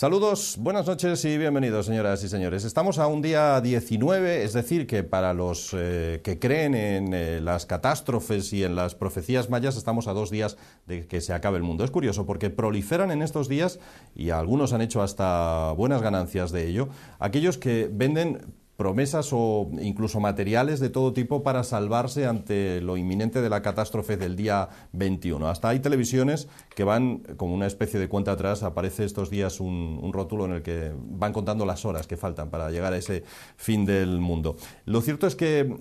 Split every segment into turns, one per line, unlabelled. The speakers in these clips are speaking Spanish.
Saludos, buenas noches y bienvenidos, señoras y señores. Estamos a un día 19, es decir, que para los que creen en las catástrofes y en las profecías mayas, estamos a 2 días de que se acabe el mundo. Es curioso porque proliferan en estos días, y algunos han hecho hasta buenas ganancias de ello, aquellos que venden promesas o incluso materiales de todo tipo para salvarse ante lo inminente de la catástrofe del día 21. Hasta hay televisiones que van como una especie de cuenta atrás. Aparece estos días un rótulo en el que van contando las horas que faltan para llegar a ese fin del mundo. Lo cierto es que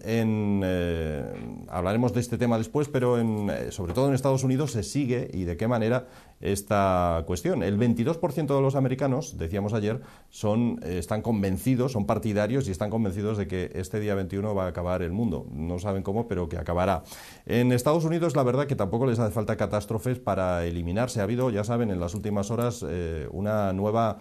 hablaremos de este tema después, pero sobre todo en Estados Unidos se sigue, y de qué manera, esta cuestión. El 22% de los americanos, decíamos ayer, están convencidos, son partidarios y están convencidos de que este día 21 va a acabar el mundo. No saben cómo, pero que acabará. En Estados Unidos, la verdad que tampoco les hace falta catástrofes para eliminarse. Ha habido, ya saben, en las últimas horas una nueva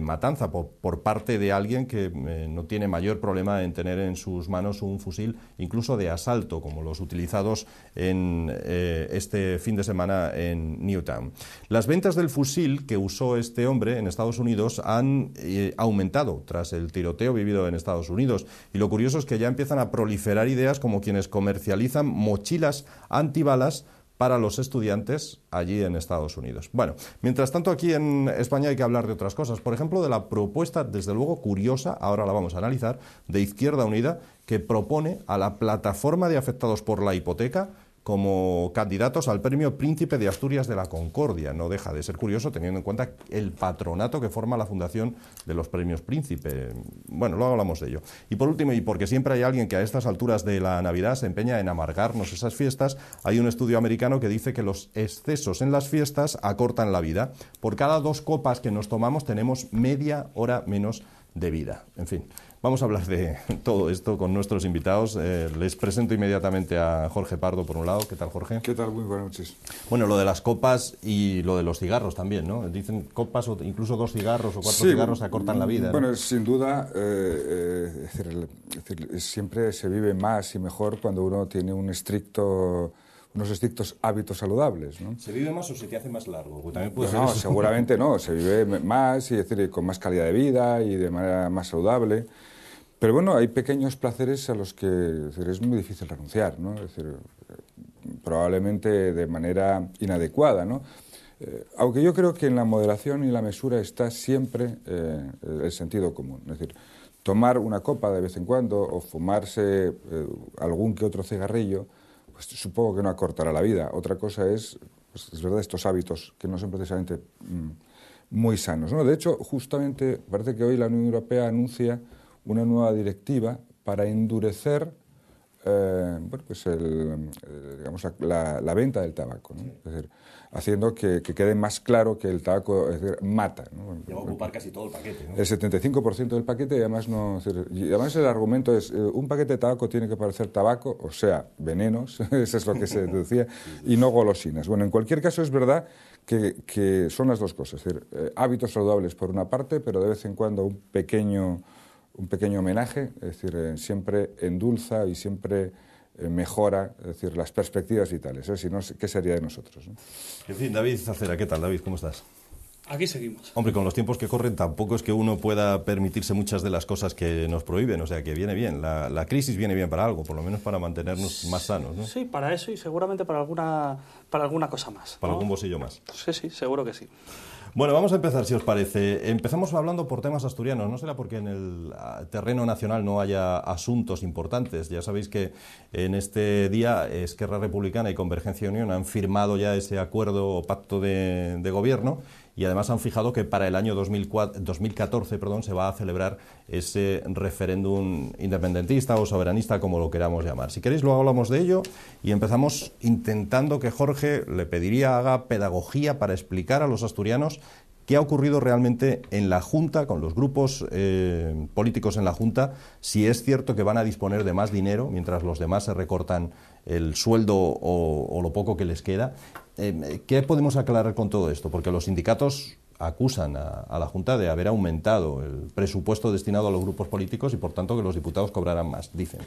matanza por parte de alguien que no tiene mayor problema en tener en sus manos un fusil, incluso de asalto, como los utilizados en este fin de semana en Newtown. Las ventas del fusil que usó este hombre en Estados Unidos han aumentado tras el tiroteo vivido en Estados Unidos, y lo curioso es que ya empiezan a proliferar ideas como quienes comercializan mochilas antibalas para los estudiantes allí en Estados Unidos. Bueno, mientras tanto, aquí en España hay que hablar de otras cosas. Por ejemplo, de la propuesta, desde luego curiosa, ahora la vamos a analizar, de Izquierda Unida, que propone a la plataforma de afectados por la hipoteca como candidatos al premio Príncipe de Asturias de la Concordia. No deja de ser curioso, teniendo en cuenta el patronato que forma la fundación de los premios Príncipe. Bueno, luego hablamos de ello. Y por último, y porque siempre hay alguien que a estas alturas de la Navidad se empeña en amargarnos esas fiestas, hay un estudio americano que dice que los excesos en las fiestas acortan la vida. Por cada 2 copas que nos tomamos tenemos media hora menos de vida. En fin, vamos a hablar de todo esto con nuestros invitados. Les presento inmediatamente a Jorge Pardo, por un lado. ¿Qué tal, Jorge?
¿Qué tal? Muy buenas noches.
Bueno, lo de las copas y lo de los cigarros también, ¿no? Dicen copas o incluso 2 cigarros o 4 cigarros acortan la vida, ¿no?
Bueno, sin duda, siempre se vive más y mejor cuando uno tiene unos estrictos hábitos saludables, ¿no?
¿Se vive más o se te hace más largo? También puede ser
No,
eso.
seguramente no. Se vive más y con más calidad de vida y de manera más saludable. Pero bueno, hay pequeños placeres a los que es muy difícil renunciar, ¿no? Es decir, probablemente de manera inadecuada, ¿no? Aunque yo creo que en la moderación y la mesura está siempre el sentido común. Es decir, tomar una copa de vez en cuando o fumarse algún que otro cigarrillo, pues supongo que no acortará la vida. Otra cosa es verdad, estos hábitos que no son precisamente muy sanos, ¿no? De hecho, justamente parece que hoy la Unión Europea anuncia una nueva directiva para endurecer la venta del tabaco, ¿no? Es decir, haciendo que quede más claro que el tabaco, es decir, mata, ¿no?
Va a ocupar casi todo el paquete, ¿no?
El 75% del paquete, y además, además el argumento es un paquete de tabaco tiene que parecer tabaco, o sea, venenos, eso es lo que se decía, y no golosinas. Bueno, en cualquier caso es verdad que son las dos cosas, es decir, hábitos saludables por una parte, pero de vez en cuando un pequeño homenaje, es decir, siempre endulza y siempre mejora, es decir, las perspectivas vitales, ¿eh? Si no, ¿qué sería de nosotros, ¿no?
En fin, David Acera, ¿qué tal, David? ¿Cómo estás?
Aquí seguimos.
Hombre, con los tiempos que corren tampoco es que uno pueda permitirse muchas de las cosas que nos prohíben, o sea que viene bien, la crisis viene bien para algo, por lo menos para mantenernos más sanos, ¿no?
Sí, para eso y seguramente para alguna cosa más, ¿no?
Para algún bolsillo más.
Sí, seguro que sí.
Bueno, vamos a empezar, si os parece. Empezamos hablando por temas asturianos. No será porque en el terreno nacional no haya asuntos importantes. Ya sabéis que en este día Esquerra Republicana y Convergencia y Unión han firmado ya ese acuerdo o pacto de gobierno, y además han fijado que para el año 2014 se va a celebrar ese referéndum independentista o soberanista, como lo queramos llamar. Si queréis, luego hablamos de ello y empezamos intentando que Jorge, le pediría, haga pedagogía para explicar a los asturianos qué ha ocurrido realmente en la Junta, con los grupos políticos en la Junta, si es cierto que van a disponer de más dinero mientras los demás se recortan el sueldo o lo poco que les queda. ¿Qué podemos aclarar con todo esto? Porque los sindicatos acusan a la Junta de haber aumentado el presupuesto destinado a los grupos políticos y, por tanto, que los diputados cobrarán más, dicen.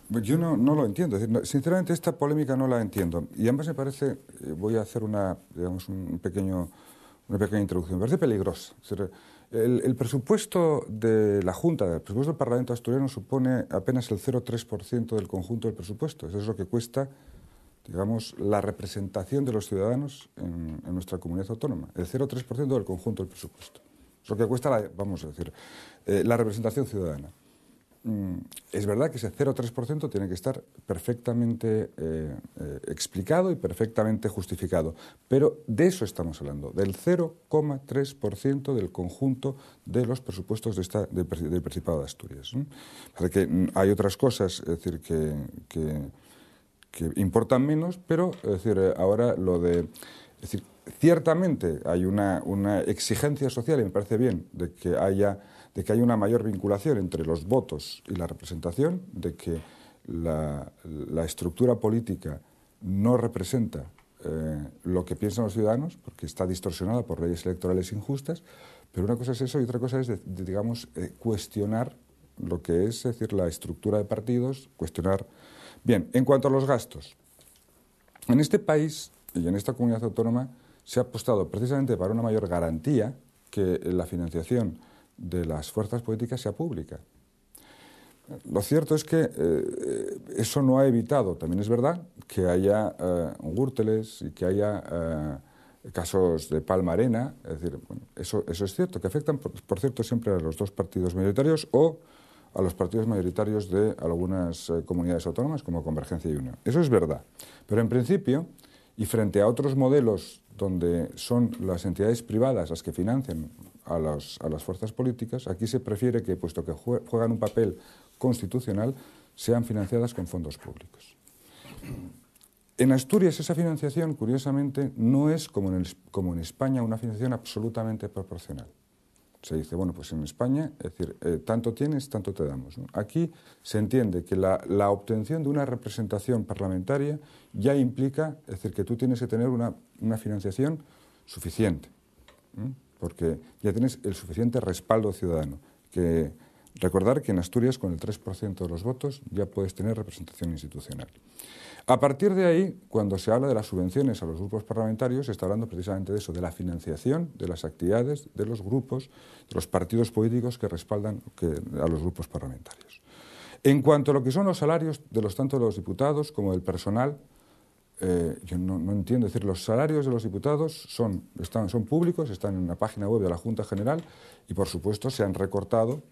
Yo no lo entiendo. Es decir, sinceramente, esta polémica no la entiendo. Y además me parece, voy a hacer un una pequeña introducción, me parece peligrosa. Es decir, el presupuesto de la Junta, el presupuesto del Parlamento asturiano supone apenas el 0,3% del conjunto del presupuesto. Eso es lo que cuesta, digamos, la representación de los ciudadanos en nuestra comunidad autónoma. El 0,3% del conjunto del presupuesto. Es lo que cuesta, vamos a decir, la representación ciudadana. Es verdad que ese 0,3% tiene que estar perfectamente explicado y perfectamente justificado, pero de eso estamos hablando, del 0,3% del conjunto de los presupuestos del Principado de Asturias. Parece que hay otras cosas, es decir, que importan menos, pero es decir, ahora es decir, ciertamente hay una exigencia social, y me parece bien, de que haya una mayor vinculación entre los votos y la representación, de que la estructura política no representa lo que piensan los ciudadanos, porque está distorsionada por leyes electorales injustas, pero una cosa es eso y otra cosa es, digamos, cuestionar lo que es decir, la estructura de partidos, cuestionar... Bien, en cuanto a los gastos, en este país y en esta comunidad autónoma se ha apostado precisamente para una mayor garantía que la financiación de las fuerzas políticas sea pública. Lo cierto es que eso no ha evitado, también es verdad, que haya gürteles y que haya casos de palma arena, es decir, bueno, eso es cierto, que afectan, por cierto, siempre a los dos partidos mayoritarios o a los partidos mayoritarios de algunas comunidades autónomas, como Convergencia y Unión. Eso es verdad, pero en principio, y frente a otros modelos donde son las entidades privadas las que financian a las fuerzas políticas, aquí se prefiere que, puesto que juegan un papel constitucional, sean financiadas con fondos públicos. En Asturias esa financiación, curiosamente, no es como en España una financiación absolutamente proporcional. Se dice, bueno, pues en España, es decir, tanto tienes, tanto te damos, ¿no? Aquí se entiende que la obtención de una representación parlamentaria ya implica, es decir, que tú tienes que tener una financiación suficiente, ¿no? Porque ya tienes el suficiente respaldo ciudadano. Recordar que en Asturias, con el 3% de los votos, ya puedes tener representación institucional. A partir de ahí, cuando se habla de las subvenciones a los grupos parlamentarios, se está hablando precisamente de eso, de la financiación de las actividades de los grupos, de los partidos políticos que respaldan a los grupos parlamentarios. En cuanto a lo que son los salarios tanto de los diputados como del personal, yo no entiendo, es decir, los salarios de los diputados son públicos, están en la página web de la Junta General y, por supuesto, se han recortado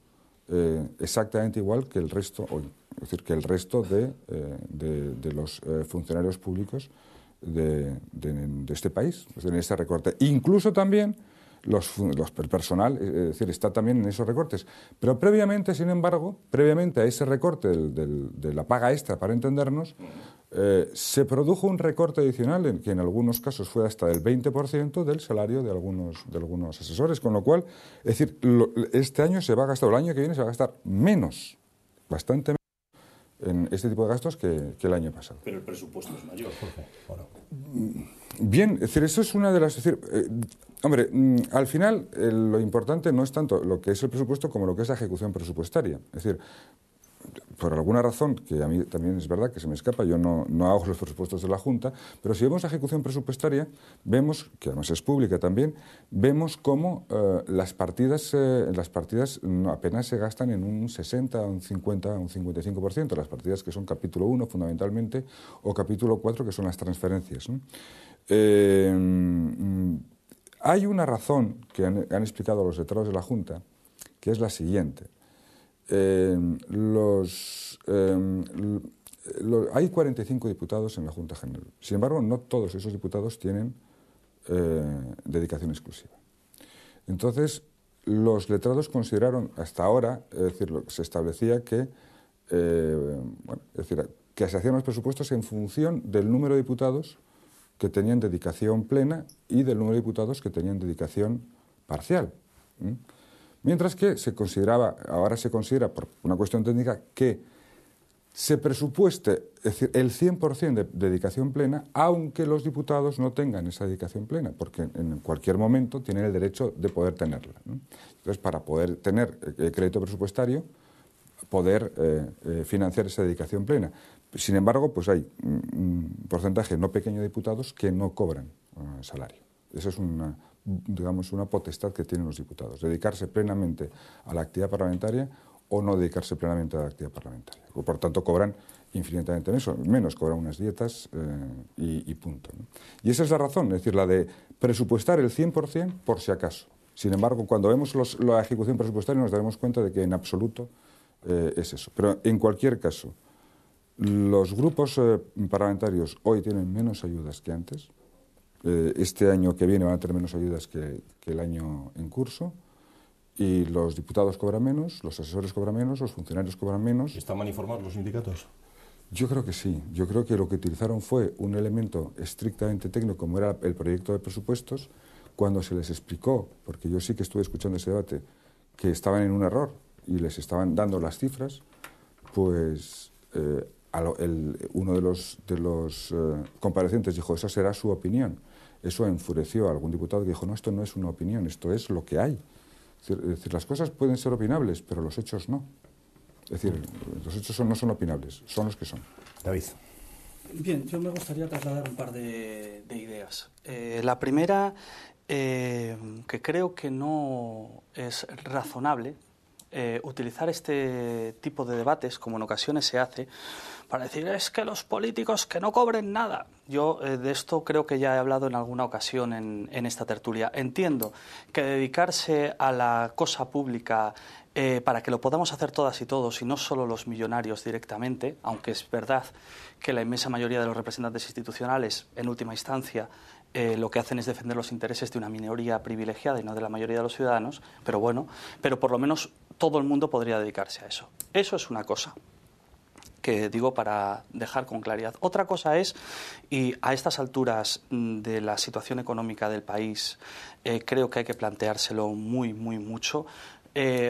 exactamente igual que el resto, es decir, que el resto de los funcionarios públicos de este país, es decir, en este recorte. Incluso también el personal, es decir, está también en esos recortes. Pero previamente, sin embargo, previamente a ese recorte de la paga extra, para entendernos, se produjo un recorte adicional que en algunos casos fue hasta del 20% del salario de algunos asesores, con lo cual, es decir, este año se va a gastar, el año que viene se va a gastar menos, bastante menos, en este tipo de gastos que el año pasado.
Pero el presupuesto es mayor, Jorge.
Bien, es decir, eso es una de las... Es decir, hombre, al final lo importante no es tanto lo que es el presupuesto como lo que es la ejecución presupuestaria. Es decir, por alguna razón, que a mí también es verdad que se me escapa, yo no hago los presupuestos de la Junta, pero si vemos la ejecución presupuestaria, vemos, que además es pública también, vemos cómo las partidas apenas se gastan en un 60, un 50, un 55%, las partidas que son capítulo 1 fundamentalmente, o capítulo 4 que son las transferencias, ¿no? Hay una razón que han explicado los letrados de la Junta, que es la siguiente. Hay 45 diputados en la Junta General. Sin embargo, no todos esos diputados tienen dedicación exclusiva. Entonces, los letrados consideraron hasta ahora, es decir, se establecía que, que se hacían los presupuestos en función del número de diputados que tenían dedicación plena y del número de diputados que tenían dedicación parcial. Mientras que ahora se considera, por una cuestión técnica, que se presupueste, es decir, el 100% de dedicación plena, aunque los diputados no tengan esa dedicación plena, porque en cualquier momento tienen el derecho de poder tenerla, ¿no? Entonces, para poder tener crédito presupuestario, poder financiar esa dedicación plena. Sin embargo, pues hay un porcentaje no pequeño de diputados que no cobran salario. Eso es una digamos, una potestad que tienen los diputados, dedicarse plenamente a la actividad parlamentaria o no dedicarse plenamente a la actividad parlamentaria. Por tanto, cobran infinitamente menos, cobran unas dietas y punto, ¿no? Y esa es la razón, es decir, la de presupuestar el 100% por si acaso. Sin embargo, cuando vemos la ejecución presupuestaria nos daremos cuenta de que en absoluto es eso. Pero en cualquier caso, los grupos parlamentarios hoy tienen menos ayudas que antes. Este año que viene van a tener menos ayudas que el año en curso. Y los diputados cobran menos, los asesores cobran menos, los funcionarios cobran menos.
¿Están mal informados los sindicatos?
Yo creo que sí. Yo creo que lo que utilizaron fue un elemento estrictamente técnico, como era el proyecto de presupuestos, cuando se les explicó, porque yo sí que estuve escuchando ese debate, que estaban en un error y les estaban dando las cifras, pues uno de los comparecientes dijo, esa será su opinión. Eso enfureció a algún diputado que dijo, no, esto no es una opinión, esto es lo que hay. Es decir, las cosas pueden ser opinables, pero los hechos no. Es decir, los hechos no son opinables, son los que son.
David.
Bien, yo me gustaría trasladar un par de ideas. La primera, que creo que no es razonable utilizar este tipo de debates, como en ocasiones se hace, para decir, es que los políticos que no cobren nada. Yo de esto creo que ya he hablado en alguna ocasión en esta tertulia. Entiendo que dedicarse a la cosa pública para que lo podamos hacer todas y todos y no solo los millonarios directamente, aunque es verdad que la inmensa mayoría de los representantes institucionales, en última instancia, lo que hacen es defender los intereses de una minoría privilegiada y no de la mayoría de los ciudadanos, pero bueno, pero por lo menos todo el mundo podría dedicarse a eso. Eso es una cosa que digo para dejar con claridad. Otra cosa es, y a estas alturas de la situación económica del país, creo que hay que planteárselo mucho.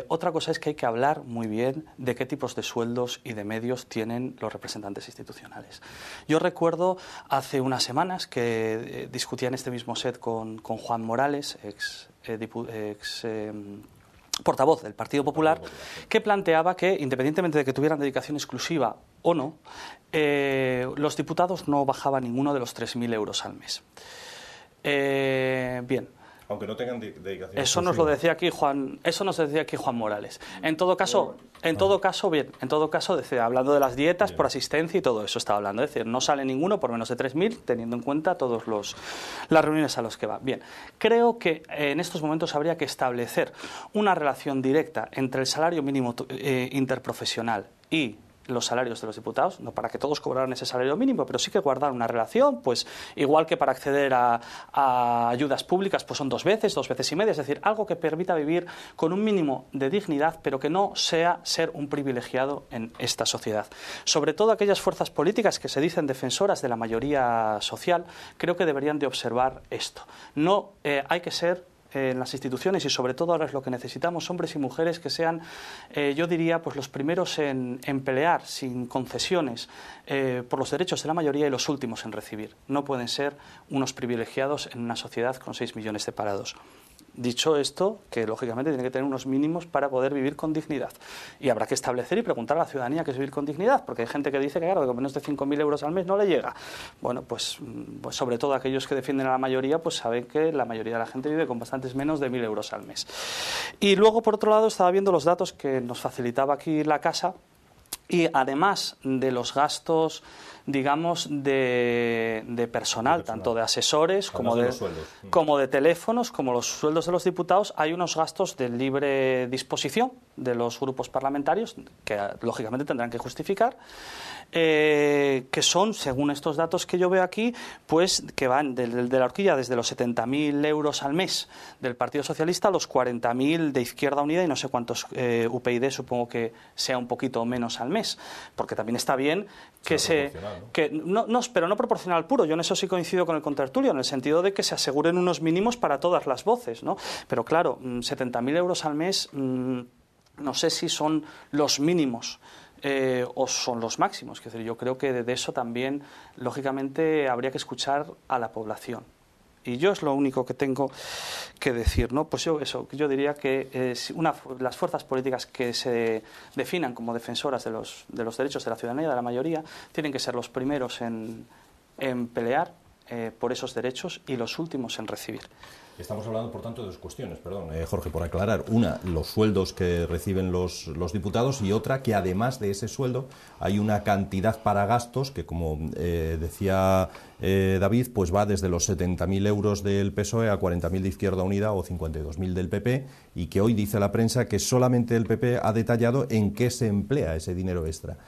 Otra cosa es que hay que hablar muy bien de qué tipos de sueldos y de medios tienen los representantes institucionales. Yo recuerdo hace unas semanas que discutía en este mismo set con Juan Morales, ex portavoz del Partido Popular, que planteaba que, independientemente de que tuvieran dedicación exclusiva o no, los diputados no bajaban ninguno de los 3.000 euros al mes. Bien.
Aunque no tengan dedicación.
Eso nos lo decía aquí Juan Morales. En todo caso, decía, hablando de las dietas por asistencia y todo eso estaba hablando. Es decir, no sale ninguno por menos de 3.000, teniendo en cuenta todas las reuniones a las que va. Bien, creo que en estos momentos habría que establecer una relación directa entre el salario mínimo interprofesional y los salarios de los diputados, no para que todos cobraran ese salario mínimo, pero sí que guardar una relación, pues igual que para acceder a ayudas públicas, pues son 2 veces y media, es decir, algo que permita vivir con un mínimo de dignidad, pero que no sea ser un privilegiado en esta sociedad. Sobre todo aquellas fuerzas políticas que se dicen defensoras de la mayoría social, creo que deberían de observar esto. No hay que ser en las instituciones, y sobre todo ahora es lo que necesitamos, hombres y mujeres que sean, yo diría, pues los primeros en pelear sin concesiones por los derechos de la mayoría y los últimos en recibir. No pueden ser unos privilegiados en una sociedad con 6 millones de parados. Dicho esto, que lógicamente tiene que tener unos mínimos para poder vivir con dignidad. Y habrá que establecer y preguntar a la ciudadanía qué es vivir con dignidad, porque hay gente que dice que, claro, que con menos de 5.000 euros al mes no le llega. Bueno, pues sobre todo aquellos que defienden a la mayoría, pues saben que la mayoría de la gente vive con bastantes menos de 1.000 euros al mes. Y luego, por otro lado, estaba viendo los datos que nos facilitaba aquí la Casa, y además de los gastos, digamos, de personal, tanto de asesores como de teléfonos, como los sueldos de los diputados, hay unos gastos de libre disposición de los grupos parlamentarios, que lógicamente tendrán que justificar, que son, según estos datos que yo veo aquí, pues que van de la horquilla desde los 70.000 euros al mes del Partido Socialista a los 40.000 de Izquierda Unida y no sé cuántos UPyD, supongo que sea un poquito menos al mes, porque también está bien que pero no proporcional puro. Yo en eso sí coincido con el contertulio, en el sentido de que se aseguren unos mínimos para todas las voces, ¿no? Pero claro, 70.000 euros al mes, no sé si son los mínimos o son los máximos. Es decir, yo creo que de eso también, lógicamente, habría que escuchar a la población. Y yo es lo único que tengo que decir, ¿no? Pues yo diría que las fuerzas políticas que se definan como defensoras de los derechos de la ciudadanía, de la mayoría, tienen que ser los primeros en pelear por esos derechos y los últimos en recibir.
Estamos hablando, por tanto, de dos cuestiones, perdón, Jorge, por aclarar. Una, los sueldos que reciben los diputados, y otra, que además de ese sueldo hay una cantidad para gastos que, como decía David, pues va desde los 70.000 euros del PSOE a 40.000 de Izquierda Unida o 52.000 del PP, y que hoy dice la prensa que solamente el PP ha detallado en qué se emplea ese dinero extra.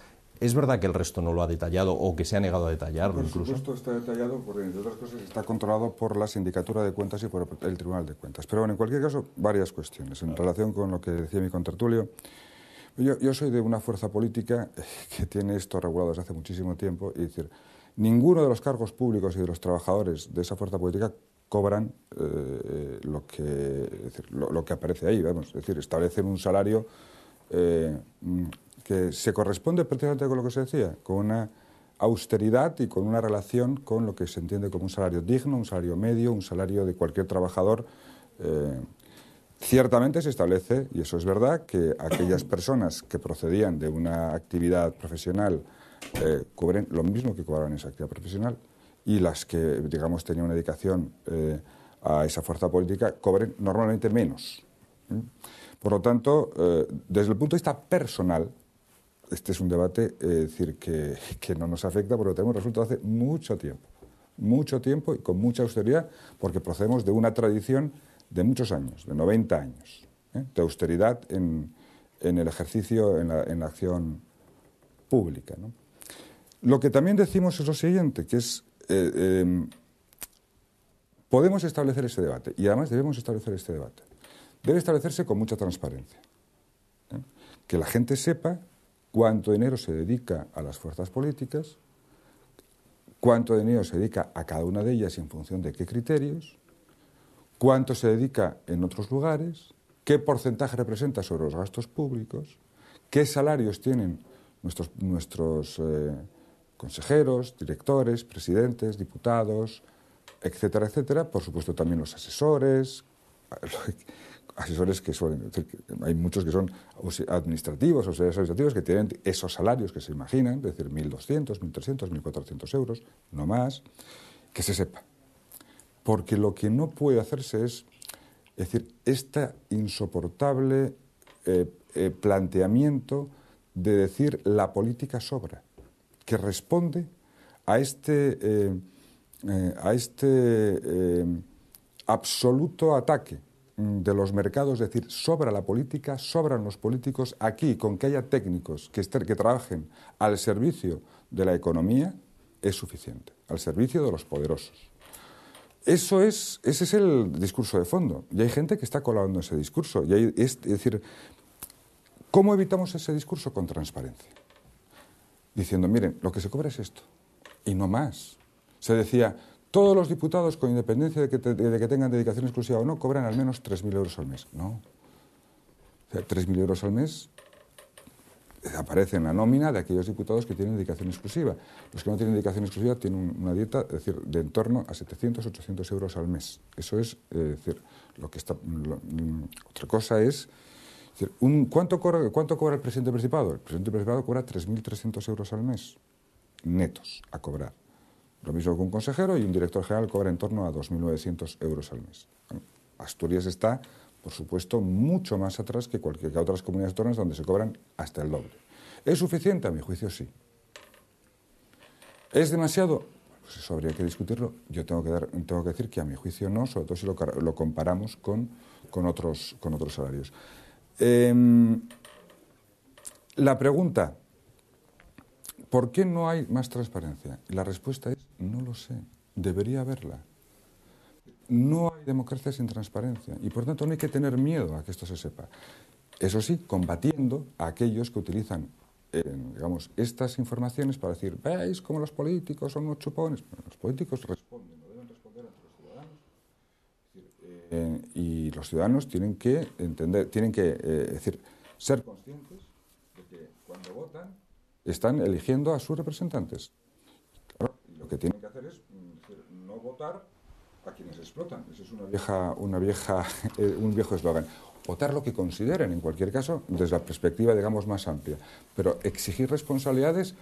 ¿Es verdad que el resto no lo ha detallado o que se ha negado a detallarlo incluso?
Por supuesto está detallado porque, entre otras cosas, está controlado por la Sindicatura de Cuentas y por el Tribunal de Cuentas. Pero bueno, en cualquier caso, varias cuestiones. En relación con lo que decía mi contertulio, yo soy de una fuerza política que tiene esto regulado desde hace muchísimo tiempo, y decir, ninguno de los cargos públicos y de los trabajadores de esa fuerza política cobran lo que aparece ahí, vamos, es decir, establecen un salario que se corresponde precisamente con lo que se decía, con una austeridad y con una relación con lo que se entiende como un salario digno, un salario medio, un salario de cualquier trabajador. Ciertamente se establece, y eso es verdad, que aquellas personas que procedían de una actividad profesional cobren lo mismo que cobraban en esa actividad profesional, y las que, digamos, tenían una dedicación a esa fuerza política cobren normalmente menos. Por lo tanto, desde el punto de vista personal, este es un debate decir, que no nos afecta porque lo tenemos resuelto hace mucho tiempo y con mucha austeridad, porque procedemos de una tradición de muchos años, de 90 años, de austeridad en el ejercicio, en la acción pública, ¿no? Lo que también decimos es lo siguiente, que es, podemos establecer ese debate, y además debemos establecer este debate. Debe establecerse con mucha transparencia, que la gente sepa cuánto dinero se dedica a las fuerzas políticas, cuánto dinero se dedica a cada una de ellas y en función de qué criterios, cuánto se dedica en otros lugares, qué porcentaje representa sobre los gastos públicos, qué salarios tienen nuestros consejeros, directores, presidentes, diputados, etcétera, etcétera. Por supuesto también los asesores que son, hay muchos que son administrativos, auxiliares administrativos, que tienen esos salarios que se imaginan, es decir, 1.200, 1.300, 1.400 euros, no más, que se sepa. Porque lo que no puede hacerse es decir, este insoportable planteamiento de decir la política sobra, que responde a este absoluto ataque de los mercados, es decir, sobra la política, sobran los políticos. Aquí, con que haya técnicos que trabajen al servicio de la economía, es suficiente, al servicio de los poderosos. Ese es el discurso de fondo, y hay gente que está colando ese discurso. Es decir, ¿cómo evitamos ese discurso? Con transparencia. Diciendo, miren, lo que se cobra es esto, y no más. Se decía, todos los diputados, con independencia de que tengan dedicación exclusiva o no, cobran al menos 3.000 euros al mes. No. O sea, 3.000 euros al mes aparece en la nómina de aquellos diputados que tienen dedicación exclusiva. Los que no tienen dedicación exclusiva tienen una dieta, es decir, de en torno a 700, 800 euros al mes. Eso es, decir, lo que está... otra cosa es... decir, ¿cuánto cobra el presidente del Principado? El presidente del Principado cobra 3.300 euros al mes, netos, a cobrar. Lo mismo que un consejero, y un director general cobra en torno a 2.900 euros al mes. Asturias está, por supuesto, mucho más atrás que otras comunidades autónomas donde se cobran hasta el doble. ¿Es suficiente? A mi juicio, sí. ¿Es demasiado? Pues eso habría que discutirlo. Yo tengo que decir que a mi juicio no, sobre todo si lo comparamos con otros salarios. La pregunta, ¿por qué no hay más transparencia? Y la respuesta es, no lo sé, debería haberla. No hay democracia sin transparencia y por tanto no hay que tener miedo a que esto se sepa. Eso sí, combatiendo a aquellos que utilizan digamos, estas informaciones para decir, ¿veis cómo los políticos son unos chupones? Bueno, los políticos responden, no deben responder ante los ciudadanos. Y los ciudadanos tienen que entender, ser conscientes de que cuando votan están eligiendo a sus representantes. Claro, y lo que tienen que hacer es no votar a quienes explotan. Eso es un viejo eslogan. Votar lo que consideren, en cualquier caso, desde la perspectiva, digamos, más amplia. Pero exigir responsabilidades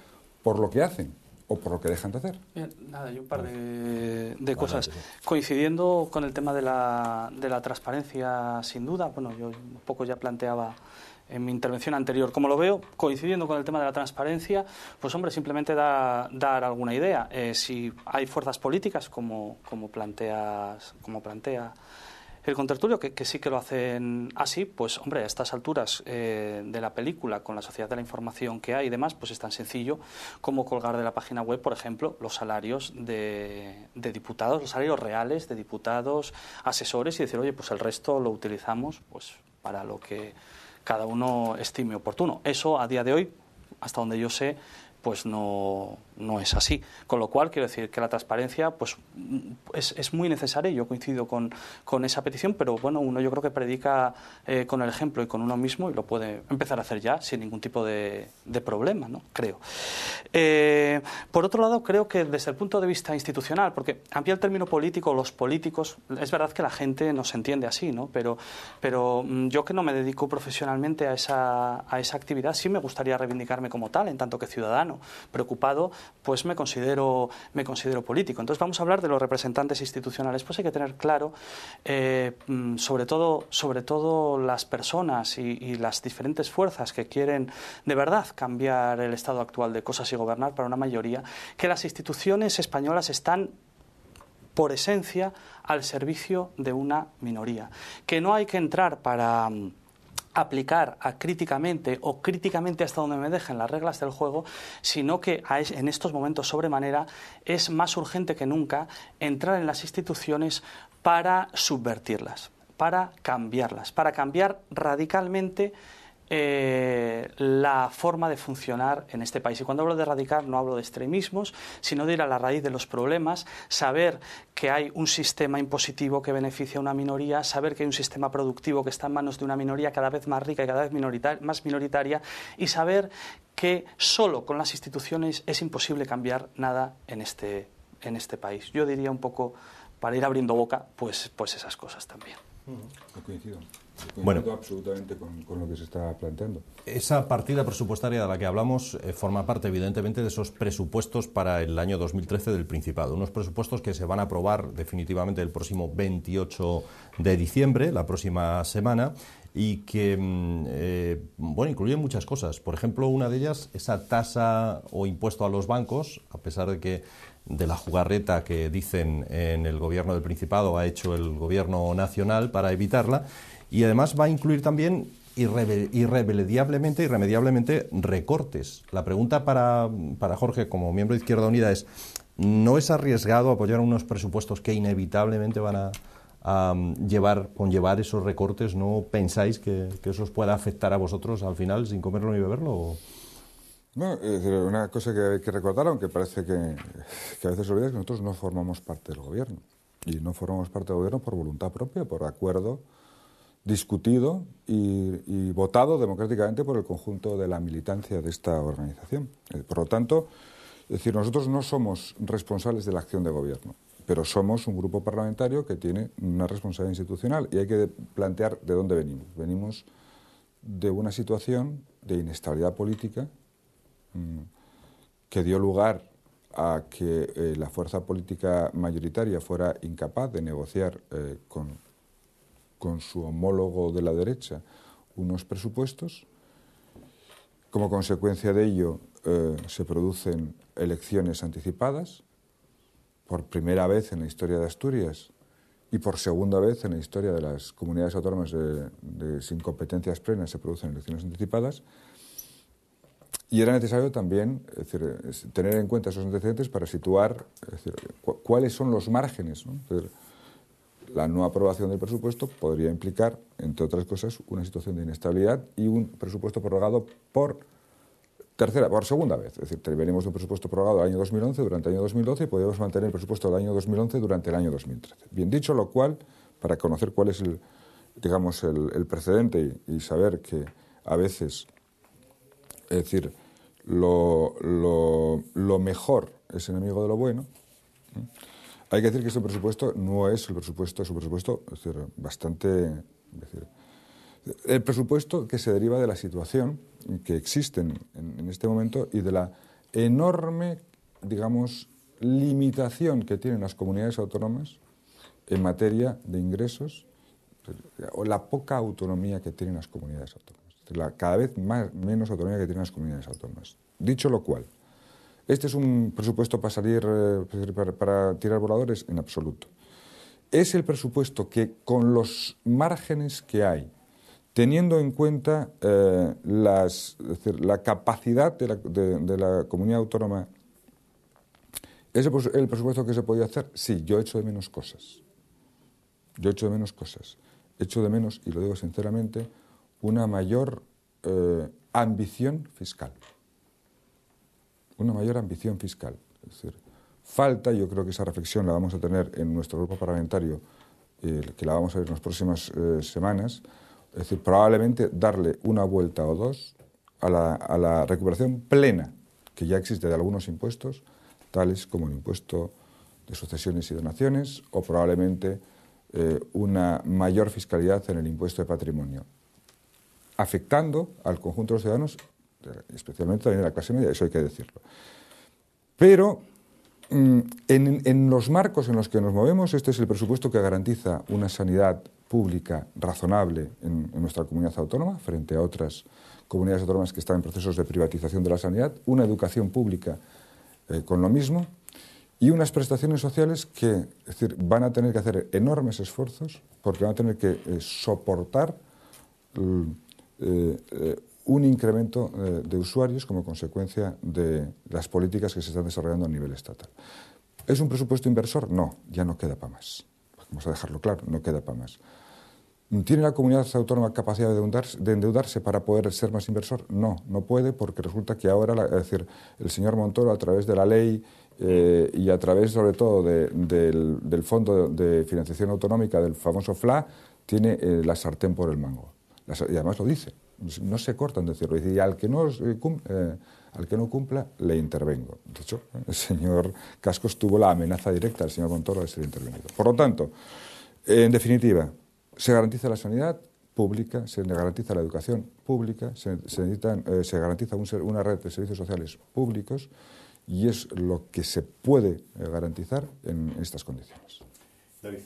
por lo que hacen o por lo que dejan de hacer.
Bien, nada, y un par de cosas.
Sí.
Coincidiendo con el tema de la transparencia, sin duda, bueno, yo un poco ya planteaba en mi intervención anterior, como lo veo, coincidiendo con el tema de la transparencia, pues hombre, simplemente dar alguna idea. Si hay fuerzas políticas, como plantea el contertulio, que sí que lo hacen así, pues hombre, a estas alturas de la película, con la sociedad de la información que hay y demás, pues es tan sencillo como colgar de la página web, por ejemplo, los salarios de diputados, los salarios reales de diputados, asesores, y decir, oye, pues el resto lo utilizamos pues para lo que cada uno estime oportuno. Eso, a día de hoy, hasta donde yo sé, pues no es así. Con lo cual, quiero decir que la transparencia pues es muy necesaria, y yo coincido con esa petición, pero bueno, uno yo creo que predica con el ejemplo y con uno mismo, y lo puede empezar a hacer ya sin ningún tipo de problema, ¿no? Creo. Por otro lado, creo que desde el punto de vista institucional, porque amplía el término político, los políticos, es verdad que la gente no se entiende así, ¿no? Pero yo, que no me dedico profesionalmente a esa actividad, sí me gustaría reivindicarme como tal, en tanto que ciudadano preocupado, pues me considero político. Entonces vamos a hablar de los representantes institucionales. Pues hay que tener claro, sobre todo las personas y las diferentes fuerzas que quieren de verdad cambiar el estado actual de cosas y gobernar para una mayoría, que las instituciones españolas están por esencia al servicio de una minoría, que no hay que entrar para aplicar críticamente hasta donde me dejen las reglas del juego, sino que en estos momentos sobremanera es más urgente que nunca entrar en las instituciones para subvertirlas, para cambiarlas, para cambiar radicalmente la forma de funcionar en este país. Y cuando hablo de radical no hablo de extremismos, sino de ir a la raíz de los problemas, saber que hay un sistema impositivo que beneficia a una minoría, saber que hay un sistema productivo que está en manos de una minoría cada vez más rica y cada vez más minoritaria, y saber que solo con las instituciones es imposible cambiar nada en este país. Yo diría un poco, para ir abriendo boca, pues esas cosas también.
Yo coincido
Bueno,
absolutamente con lo que se está planteando.
Esa partida presupuestaria de la que hablamos forma parte, evidentemente, de esos presupuestos para el año 2013 del Principado. Unos presupuestos que se van a aprobar definitivamente el próximo 28 de diciembre, la próxima semana, y que incluyen muchas cosas. Por ejemplo, una de ellas, esa tasa o impuesto a los bancos, a pesar de la jugarreta que dicen en el gobierno del Principado ha hecho el gobierno nacional para evitarla, y además va a incluir también irremediablemente recortes. La pregunta para Jorge, como miembro de Izquierda Unida, es: ¿no es arriesgado apoyar unos presupuestos que inevitablemente van a conllevar esos recortes? ¿No pensáis que eso os pueda afectar a vosotros al final, sin comerlo ni beberlo?
No, es decir, una cosa que hay que recordar, aunque parece que a veces se olvida, es que nosotros no formamos parte del gobierno. Y no formamos parte del gobierno por voluntad propia, por acuerdo discutido y votado democráticamente por el conjunto de la militancia de esta organización. Por lo tanto, es decir, nosotros no somos responsables de la acción de gobierno, pero somos un grupo parlamentario que tiene una responsabilidad institucional, y hay que plantear de dónde venimos. Venimos de una situación de inestabilidad política que dio lugar a que la fuerza política mayoritaria fuera incapaz de negociar con su homólogo de la derecha unos presupuestos. Como consecuencia de ello se producen elecciones anticipadas, por primera vez en la historia de Asturias y por segunda vez en la historia de las comunidades autónomas sin competencias plenas se producen elecciones anticipadas. Y era necesario también, es decir, tener en cuenta esos antecedentes para situar, es decir, cuáles son los márgenes, ¿no? Es decir, la no aprobación del presupuesto podría implicar, entre otras cosas, una situación de inestabilidad y un presupuesto prorrogado por segunda vez. Es decir, venimos de un presupuesto prorrogado del año 2011 durante el año 2012 y podríamos mantener el presupuesto del año 2011 durante el año 2013. Bien dicho, lo cual, para conocer cuál es el precedente y saber que a veces, es decir, lo mejor es enemigo de lo bueno, ¿sí? Hay que decir que este presupuesto no es el presupuesto, es un presupuesto, es decir, el presupuesto que se deriva de la situación que existe en este momento y de la enorme digamos, limitación que tienen las comunidades autónomas en materia de ingresos, o la poca autonomía que tienen las comunidades autónomas, cada vez menos autonomía que tienen las comunidades autónomas. Dicho lo cual, ¿este es un presupuesto para salir, para tirar voladores? En absoluto. Es el presupuesto que, con los márgenes que hay, teniendo en cuenta es decir, la capacidad de la comunidad autónoma, ¿es el presupuesto que se podía hacer? Sí, yo echo de menos cosas. Yo echo de menos cosas. Echo de menos, y lo digo sinceramente, una mayor ambición fiscal. Una mayor ambición fiscal. Es decir, falta, yo creo que esa reflexión la vamos a tener en nuestro grupo parlamentario, que la vamos a ver en las próximas semanas, es decir, probablemente darle una vuelta o dos a la recuperación plena que ya existe de algunos impuestos, tales como el impuesto de sucesiones y donaciones, o probablemente una mayor fiscalidad en el impuesto de patrimonio, afectando al conjunto de los ciudadanos, especialmente también a la clase media, eso hay que decirlo. Pero en los marcos en los que nos movemos, este es el presupuesto que garantiza una sanidad pública razonable en nuestra comunidad autónoma, frente a otras comunidades autónomas que están en procesos de privatización de la sanidad, una educación pública con lo mismo, y unas prestaciones sociales que, es decir, van a tener que hacer enormes esfuerzos porque van a tener que soportar un incremento de usuarios como consecuencia de las políticas que se están desarrollando a nivel estatal. ¿Es un presupuesto inversor? No, ya no queda para más. Vamos a dejarlo claro, no queda para más. ¿Tiene la comunidad autónoma capacidad de endeudarse para poder ser más inversor? No, no puede, porque resulta que ahora, es decir, el señor Montoro, a través de la ley y a través, sobre todo, del Fondo de Financiación Autonómica, del famoso FLA, tiene la sartén por el mango. Y además lo dice, no se cortan de decirlo. Y al que no cumpla, le intervengo. De hecho, el señor Cascos tuvo la amenaza directa del señor Montoro de ser intervenido. Por lo tanto, en definitiva, se garantiza la sanidad pública, se garantiza la educación pública, se garantiza una red de servicios sociales públicos, y es lo que se puede garantizar en estas condiciones.
David.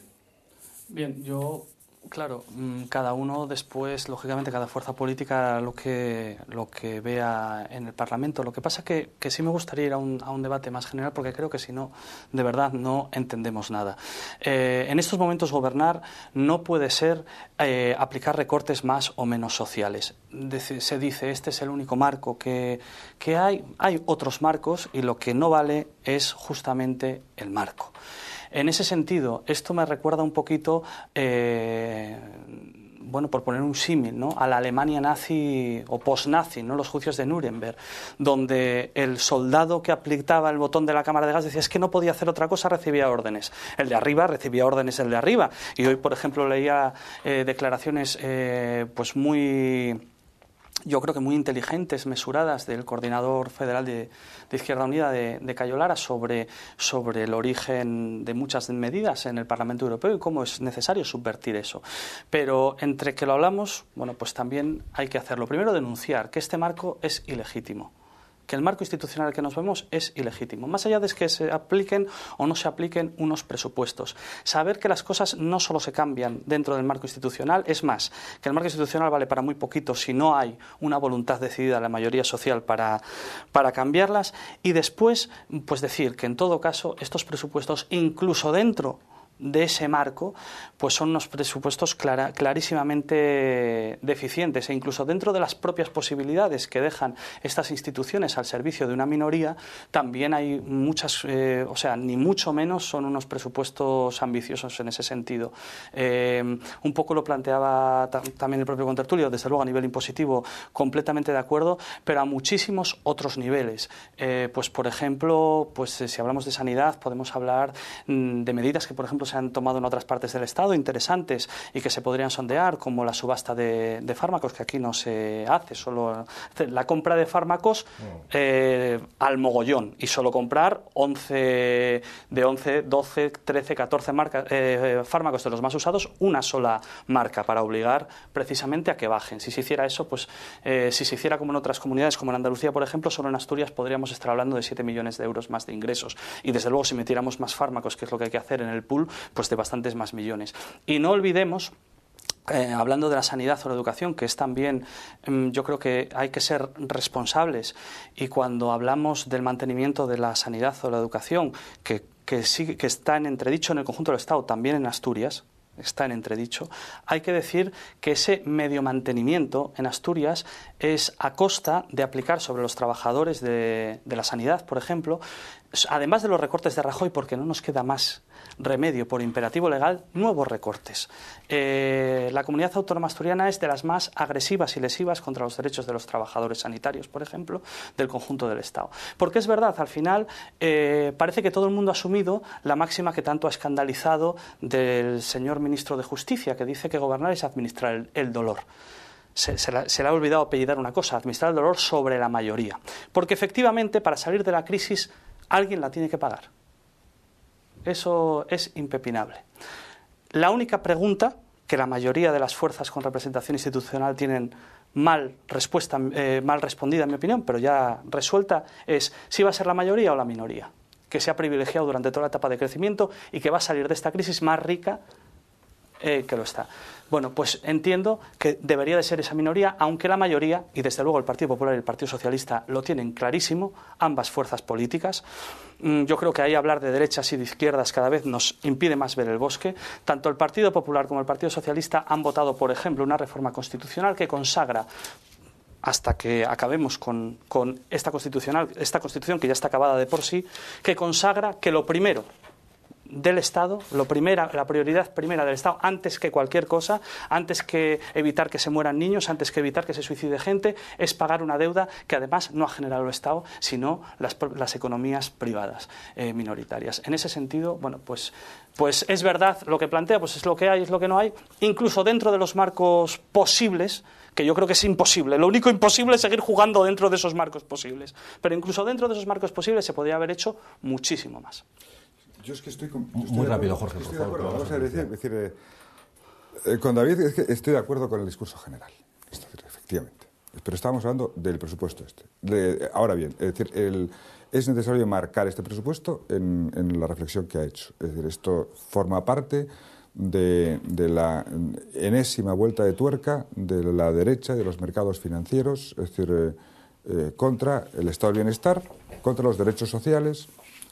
Bien, yo, claro, cada uno después, lógicamente, cada fuerza política lo que vea en el Parlamento. Lo que pasa que sí me gustaría ir a un debate más general, porque creo que si no, de verdad, no entendemos nada. En estos momentos gobernar no puede ser aplicar recortes más o menos sociales. Se dice, este es el único marco que hay otros marcos, y lo que no vale es justamente el marco. En ese sentido, esto me recuerda un poquito, bueno, por poner un símil, ¿no?, a la Alemania nazi o post-nazi, ¿no?, los juicios de Nuremberg, donde el soldado que aplicaba el botón de la cámara de gas decía, es que no podía hacer otra cosa, recibía órdenes. El de arriba recibía órdenes el de arriba. Y hoy, por ejemplo, leía declaraciones pues muy... yo creo que muy inteligentes, mesuradas, del coordinador federal de Izquierda Unida de Cayo Lara sobre el origen de muchas medidas en el Parlamento Europeo y cómo es necesario subvertir eso. Pero entre que lo hablamos, bueno, pues también hay que hacerlo. Primero, denunciar que este marco es ilegítimo, que el marco institucional al que nos vemos es ilegítimo, más allá de que se apliquen o no se apliquen unos presupuestos. Saber que las cosas no solo se cambian dentro del marco institucional, es más, que el marco institucional vale para muy poquito si no hay una voluntad decidida de la mayoría social para cambiarlas, y después, pues decir que en todo caso estos presupuestos, incluso dentro de ese marco, pues son unos presupuestos clarísimamente deficientes, e incluso dentro de las propias posibilidades que dejan estas instituciones al servicio de una minoría, también hay muchas, o sea, ni mucho menos son unos presupuestos ambiciosos en ese sentido. Un poco lo planteaba también el propio contertulio, desde luego a nivel impositivo completamente de acuerdo, pero a muchísimos otros niveles. Pues por ejemplo, pues si hablamos de sanidad, podemos hablar de medidas que, por ejemplo, se han tomado en otras partes del Estado, interesantes y que se podrían sondear, como la subasta de fármacos, que aquí no se hace, solo la compra de fármacos al mogollón, y solo comprar 11, 12, 13, 14 fármacos de los más usados, una sola marca, para obligar precisamente a que bajen. Si se hiciera eso, pues si se hiciera como en otras comunidades, como en Andalucía, por ejemplo, solo en Asturias podríamos estar hablando de 7 millones de euros más de ingresos. Y desde luego, si metiéramos más fármacos, que es lo que hay que hacer en el pool, pues de bastantes más millones. Y no olvidemos, hablando de la sanidad o la educación, que es también, yo creo que hay que ser responsables, y cuando hablamos del mantenimiento de la sanidad o la educación, que está en entredicho en el conjunto del Estado, también en Asturias, está en entredicho, hay que decir que ese medio mantenimiento en Asturias es a costa de aplicar sobre los trabajadores de la sanidad, por ejemplo, además de los recortes de Rajoy, porque no nos queda más remedio por imperativo legal, nuevos recortes. La comunidad autónoma asturiana es de las más agresivas y lesivas contra los derechos de los trabajadores sanitarios, por ejemplo, del conjunto del Estado. Porque es verdad, al final parece que todo el mundo ha asumido la máxima que tanto ha escandalizado del señor ministro de Justicia, que dice que gobernar es administrar el dolor. Se le ha olvidado apellidar una cosa: administrar el dolor sobre la mayoría. Porque efectivamente, para salir de la crisis, alguien la tiene que pagar. Eso es impepinable. La única pregunta que la mayoría de las fuerzas con representación institucional tienen mal respondida, en mi opinión, pero ya resuelta, es si va a ser la mayoría o la minoría, que se ha privilegiado durante toda la etapa de crecimiento y que va a salir de esta crisis más rica que lo está. Bueno, pues entiendo que debería de ser esa minoría, aunque la mayoría, y desde luego el Partido Popular y el Partido Socialista lo tienen clarísimo, ambas fuerzas políticas. Yo creo que ahí hablar de derechas y de izquierdas cada vez nos impide más ver el bosque. Tanto el Partido Popular como el Partido Socialista han votado, por ejemplo, una reforma constitucional que consagra, hasta que acabemos con esta Constitución que ya está acabada de por sí, que consagra que lo primero del Estado, la prioridad primera del Estado, antes que cualquier cosa, antes que evitar que se mueran niños, antes que evitar que se suicide gente, es pagar una deuda que además no ha generado el Estado, sino las economías privadas minoritarias. En ese sentido, bueno, pues es verdad lo que plantea, pues es lo que hay, es lo que no hay, incluso dentro de los marcos posibles, que yo creo que es imposible. Lo único imposible es seguir jugando dentro de esos marcos posibles. Pero incluso dentro de esos marcos posibles se podría haber hecho muchísimo más.
Yo es que estoy
muy rápido, Jorge, por favor.
Vamos a decir, con David es que estoy de acuerdo con el discurso general, efectivamente. Pero estábamos hablando del presupuesto este. Ahora bien, es decir, es necesario marcar este presupuesto en la reflexión que ha hecho. Es decir, esto forma parte de la enésima vuelta de tuerca de la derecha y de los mercados financieros, es decir, contra el estado del bienestar, contra los derechos sociales,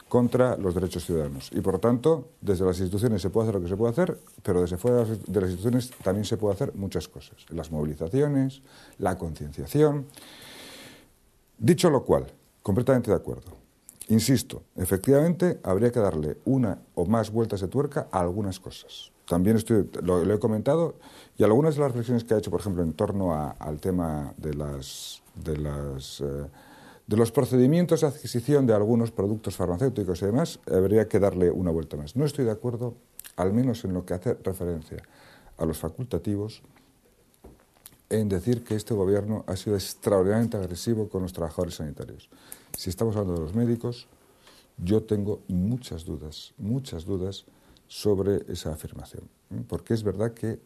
contra los derechos ciudadanos. Y, por lo tanto, desde las instituciones se puede hacer lo que se puede hacer, pero desde fuera de las instituciones también se puede hacer muchas cosas. Las movilizaciones, la concienciación. Dicho lo cual, completamente de acuerdo. Insisto, efectivamente, habría que darle una o más vueltas de tuerca a algunas cosas. También lo he comentado, y algunas de las reflexiones que ha hecho, por ejemplo, en torno al tema de los procedimientos de adquisición de algunos productos farmacéuticos y demás, habría que darle una vuelta más. No estoy de acuerdo, al menos en lo que hace referencia a los facultativos, en decir que este gobierno ha sido extraordinariamente agresivo con los trabajadores sanitarios. Si estamos hablando de los médicos, yo tengo muchas dudas sobre esa afirmación. Porque es verdad que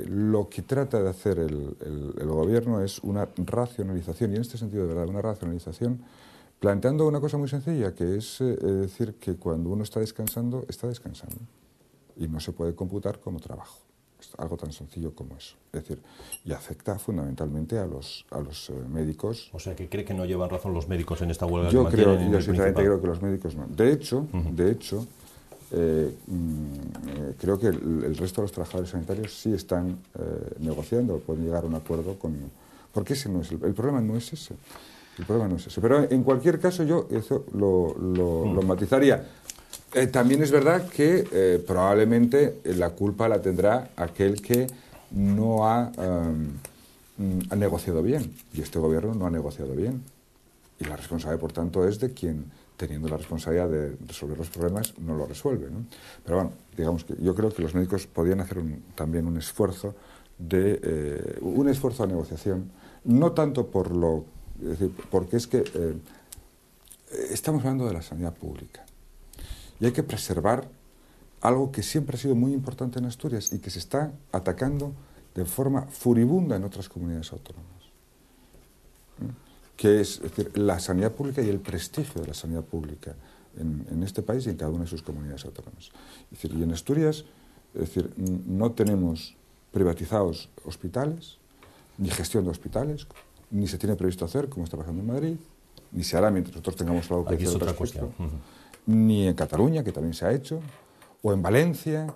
lo que trata de hacer el gobierno es una racionalización, y en este sentido, de verdad, una racionalización, planteando una cosa muy sencilla, que es decir que cuando uno está descansando, y no se puede computar como trabajo. Algo tan sencillo como eso. Es decir, y afecta fundamentalmente a los médicos.
O sea, que cree que no llevan razón los médicos en esta huelga.
Yo sinceramente creo que los médicos no. De hecho, creo que el resto de los trabajadores sanitarios sí están negociando, pueden llegar a un acuerdo porque ese no es el problema, no es ese. El problema no es ese. Pero en cualquier caso yo eso lo matizaría. También es verdad que probablemente la culpa la tendrá aquel que no ha negociado bien, y este gobierno no ha negociado bien, y la responsable, por tanto, es de quien teniendo la responsabilidad de resolver los problemas, no lo resuelve, ¿no? Pero bueno, digamos que yo creo que los médicos podían hacer también un esfuerzo de negociación, no tanto es decir, porque es que estamos hablando de la sanidad pública y hay que preservar algo que siempre ha sido muy importante en Asturias y que se está atacando de forma furibunda en otras comunidades autónomas, que es decir, la sanidad pública y el prestigio de la sanidad pública en este país y en cada una de sus comunidades autónomas. Es decir, y en Asturias, es decir, no tenemos privatizados hospitales, ni gestión de hospitales, ni se tiene previsto hacer, como está pasando en Madrid, ni se hará mientras nosotros tengamos algo que
hacer. Aquí es otra
cuestión. Ni en Cataluña, que también se ha hecho, o en Valencia,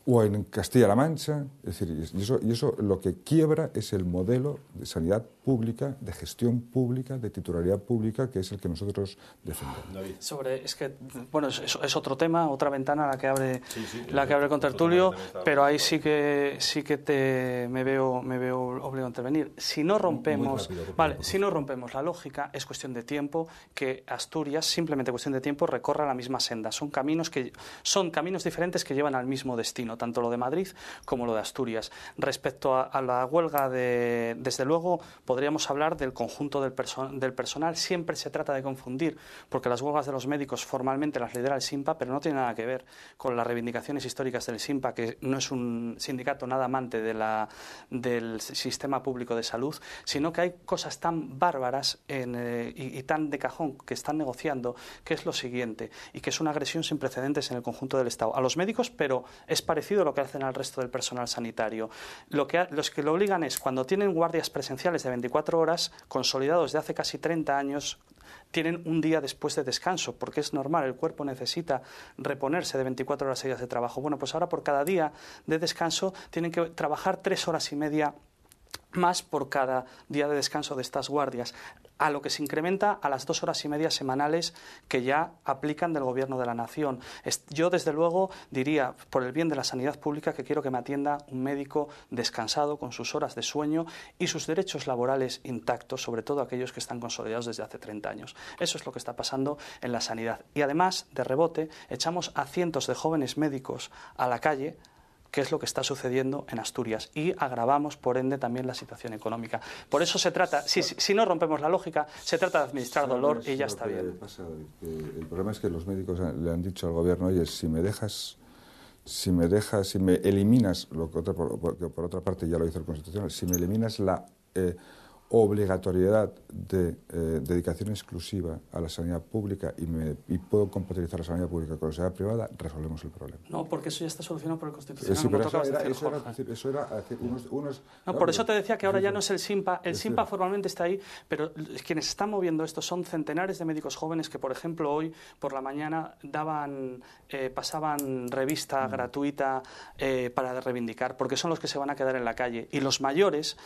o en Castilla-La Mancha. Es decir, y eso lo que quiebra es el modelo de sanidad pública, de gestión pública, de titularidad pública, que es el que nosotros defendemos.
Es que, bueno, es otro tema, otra ventana la que abre con Tertulio, pero ahí sí que me veo obligado a intervenir. Si no rompemos, si no rompemos la lógica, es cuestión de tiempo que Asturias, simplemente cuestión de tiempo, recorra la misma senda. Son caminos diferentes que llevan al mismo destino, tanto lo de Madrid como lo de Asturias. Respecto a la huelga, desde luego podríamos hablar del conjunto del personal. Siempre se trata de confundir, porque las huelgas de los médicos formalmente las lidera el SINPA, pero no tiene nada que ver con las reivindicaciones históricas del SINPA, que no es un sindicato nada amante del sistema público de salud, sino que hay cosas tan bárbaras y tan de cajón que están negociando, que es lo siguiente, y que es una agresión sin precedentes en el conjunto del Estado. A los médicos, pero es parecido a lo que hacen al resto del personal sanitario. Los que lo obligan es, cuando tienen guardias presenciales de 24 horas, consolidados de hace casi 30 años, tienen un día después de descanso, porque es normal, el cuerpo necesita reponerse de 24 horas seguidas de trabajo. Bueno, pues ahora por cada día de descanso tienen que trabajar 3 horas y media más por cada día de descanso de estas guardias, a lo que se incrementa a las 2 horas y media semanales que ya aplican del Gobierno de la Nación. Yo, desde luego, diría, por el bien de la sanidad pública, que quiero que me atienda un médico descansado, con sus horas de sueño y sus derechos laborales intactos, sobre todo aquellos que están consolidados desde hace 30 años. Eso es lo que está pasando en la sanidad. Y además, de rebote, echamos a cientos de jóvenes médicos a la calle, que es lo que está sucediendo en Asturias, y agravamos, por ende, también la situación económica. Por eso se trata, si no rompemos la lógica, se trata de administrar dolor y ya está bien.
El problema es que los médicos le han dicho al gobierno, oye, si me eliminas, lo que por otra parte ya lo hizo el Constitucional, si me eliminas la obligatoriedad de dedicación exclusiva a la sanidad pública y puedo compatibilizar la sanidad pública con la sanidad privada, resolvemos el problema.
No, porque eso ya está solucionado por el Constitucional.
Sí, pero eso era unos...
No, por eso te decía que ahora ya no es el SINPA. El SINPA formalmente está ahí, pero quienes están moviendo esto son centenares de médicos jóvenes que, por ejemplo, hoy por la mañana pasaban revista gratuita para reivindicar, porque son los que se van a quedar en la calle. Y los mayores,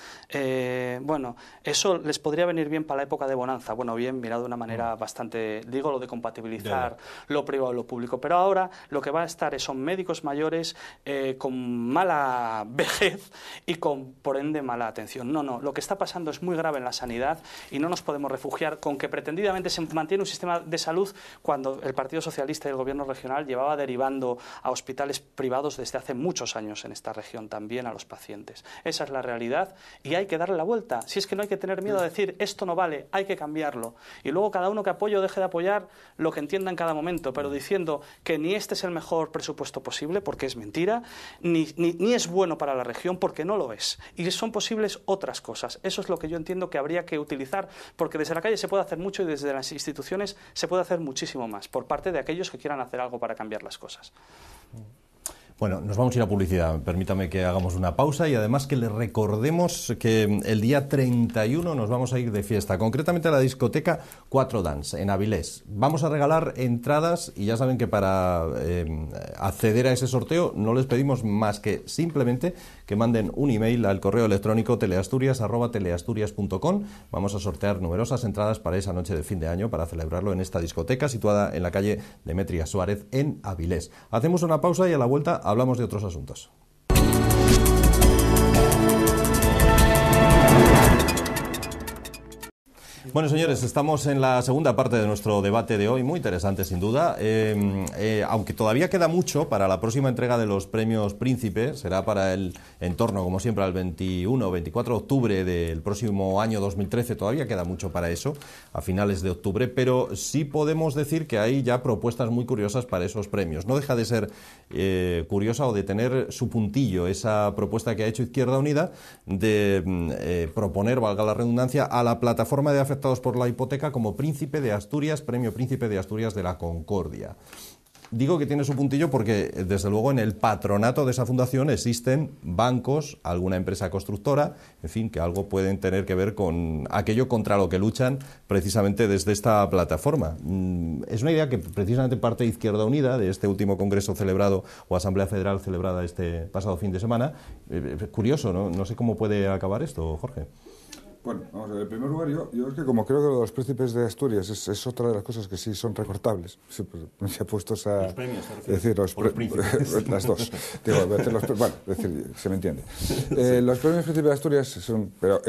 eso les podría venir bien para la época de bonanza. Bueno, bien, mirado de una manera bastante, digo, lo de compatibilizar lo privado y lo público. Pero ahora lo que va a estar son médicos mayores con mala vejez y con, por ende, mala atención. No, lo que está pasando es muy grave en la sanidad y no nos podemos refugiar con que pretendidamente se mantiene un sistema de salud cuando el Partido Socialista y el Gobierno regional llevaba derivando a hospitales privados desde hace muchos años en esta región también a los pacientes. Esa es la realidad y hay que darle la vuelta. Si es que no hay que tener miedo a decir esto no vale, hay que cambiarlo. Y luego cada uno que apoye o deje de apoyar lo que entienda en cada momento, pero diciendo que ni este es el mejor presupuesto posible, porque es mentira, ni es bueno para la región, porque no lo es. Y son posibles otras cosas. Eso es lo que yo entiendo que habría que utilizar, porque desde la calle se puede hacer mucho y desde las instituciones se puede hacer muchísimo más, por parte de aquellos que quieran hacer algo para cambiar las cosas.
Bueno, nos vamos a ir a publicidad. Permítame que hagamos una pausa y además que les recordemos que el día 31 nos vamos a ir de fiesta, concretamente a la discoteca 4 Dance en Avilés. Vamos a regalar entradas y ya saben que para acceder a ese sorteo no les pedimos más que simplemente que manden un email al correo electrónico teleasturias@teleasturias.com. Vamos a sortear numerosas entradas para esa noche de fin de año para celebrarlo en esta discoteca situada en la calle Demetria Suárez en Avilés. Hacemos una pausa y a la vuelta hablamos de otros asuntos. Bueno, señores, estamos en la segunda parte de nuestro debate de hoy, muy interesante sin duda, aunque todavía queda mucho para la próxima entrega de los premios Príncipe, será para el entorno, como siempre, al 21 o 24 de octubre del próximo año 2013, todavía queda mucho para eso, a finales de octubre, pero sí podemos decir que hay ya propuestas muy curiosas para esos premios. No deja de ser curiosa o de tener su puntillo esa propuesta que ha hecho Izquierda Unida de proponer, valga la redundancia, a la plataforma de afectados por la hipoteca como Príncipe de Asturias, Premio Príncipe de Asturias de la Concordia. Digo que tiene su puntillo porque, desde luego, en el patronato de esa fundación existen bancos, alguna empresa constructora, en fin, que algo pueden tener que ver con aquello contra lo que luchan precisamente desde esta plataforma. Es una idea que precisamente parte de Izquierda Unida, de este último congreso celebrado o Asamblea Federal celebrada este pasado fin de semana. Curioso, ¿no? No sé cómo puede acabar esto, Jorge.
Bueno, vamos a ver, en primer lugar, yo es que como creo que lo de los príncipes de Asturias es otra de las cosas que sí son recortables, sí, pues, se ha puesto a
los premios,
decir, los las dos. Digo, bueno, decir, se me entiende. Los premios príncipes de Asturias son, pero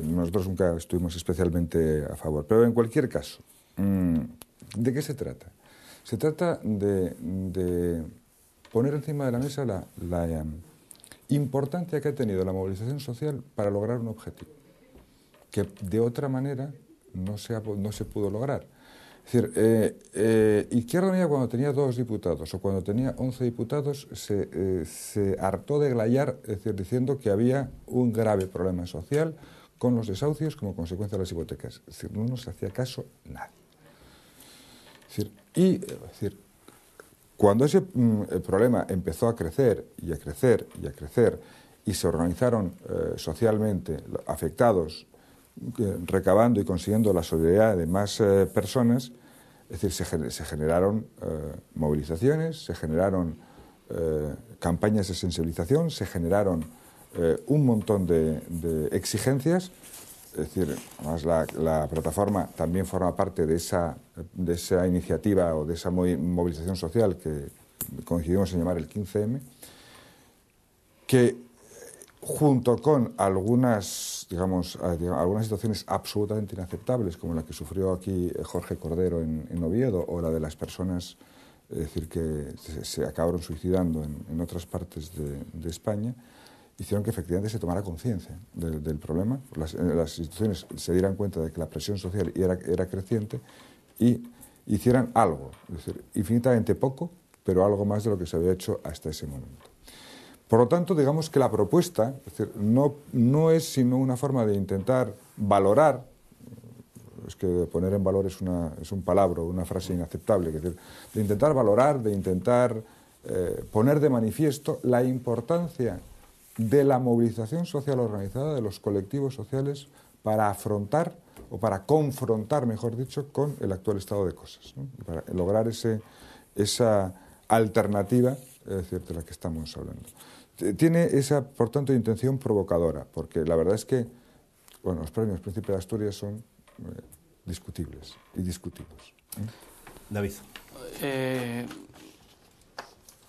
nosotros nunca estuvimos especialmente a favor. Pero en cualquier caso, ¿de qué se trata? Se trata de poner encima de la mesa la importancia que ha tenido la movilización social para lograr un objetivo que de otra manera no se pudo lograr. Es decir, Izquierda Unida, cuando tenía 2 diputados o cuando tenía 11 diputados, se hartó de glayar, es decir, diciendo que había un grave problema social con los desahucios como consecuencia de las hipotecas. Es decir, no nos hacía caso nadie. Es decir, cuando ese problema empezó a crecer y a crecer y a crecer y se organizaron socialmente afectados, recabando y consiguiendo la solidaridad de más personas, es decir, se generaron movilizaciones, se generaron campañas de sensibilización, se generaron un montón de exigencias. Es decir, además la plataforma también forma parte de esa iniciativa o de esa movilización social que coincidimos en llamar el 15M, que junto con algunas situaciones absolutamente inaceptables, como la que sufrió aquí Jorge Cordero en Oviedo, o la de las personas, es decir, que se acabaron suicidando en otras partes de España, hicieron que efectivamente se tomara conciencia del problema, las instituciones se dieran cuenta de que la presión social era creciente y hicieran algo, es decir, infinitamente poco, pero algo más de lo que se había hecho hasta ese momento. Por lo tanto, digamos que la propuesta, es decir, no es sino una forma de intentar valorar, es que poner en valor es un palabra, una frase inaceptable, es decir, de intentar valorar, de intentar poner de manifiesto la importancia de la movilización social organizada, de los colectivos sociales, para afrontar o para confrontar, mejor dicho, con el actual estado de cosas, ¿no? Para lograr esa alternativa, es decir, de la que estamos hablando. Tiene esa, por tanto, intención provocadora, porque la verdad es que los premios Príncipe de Asturias son discutibles y discutidos.
David.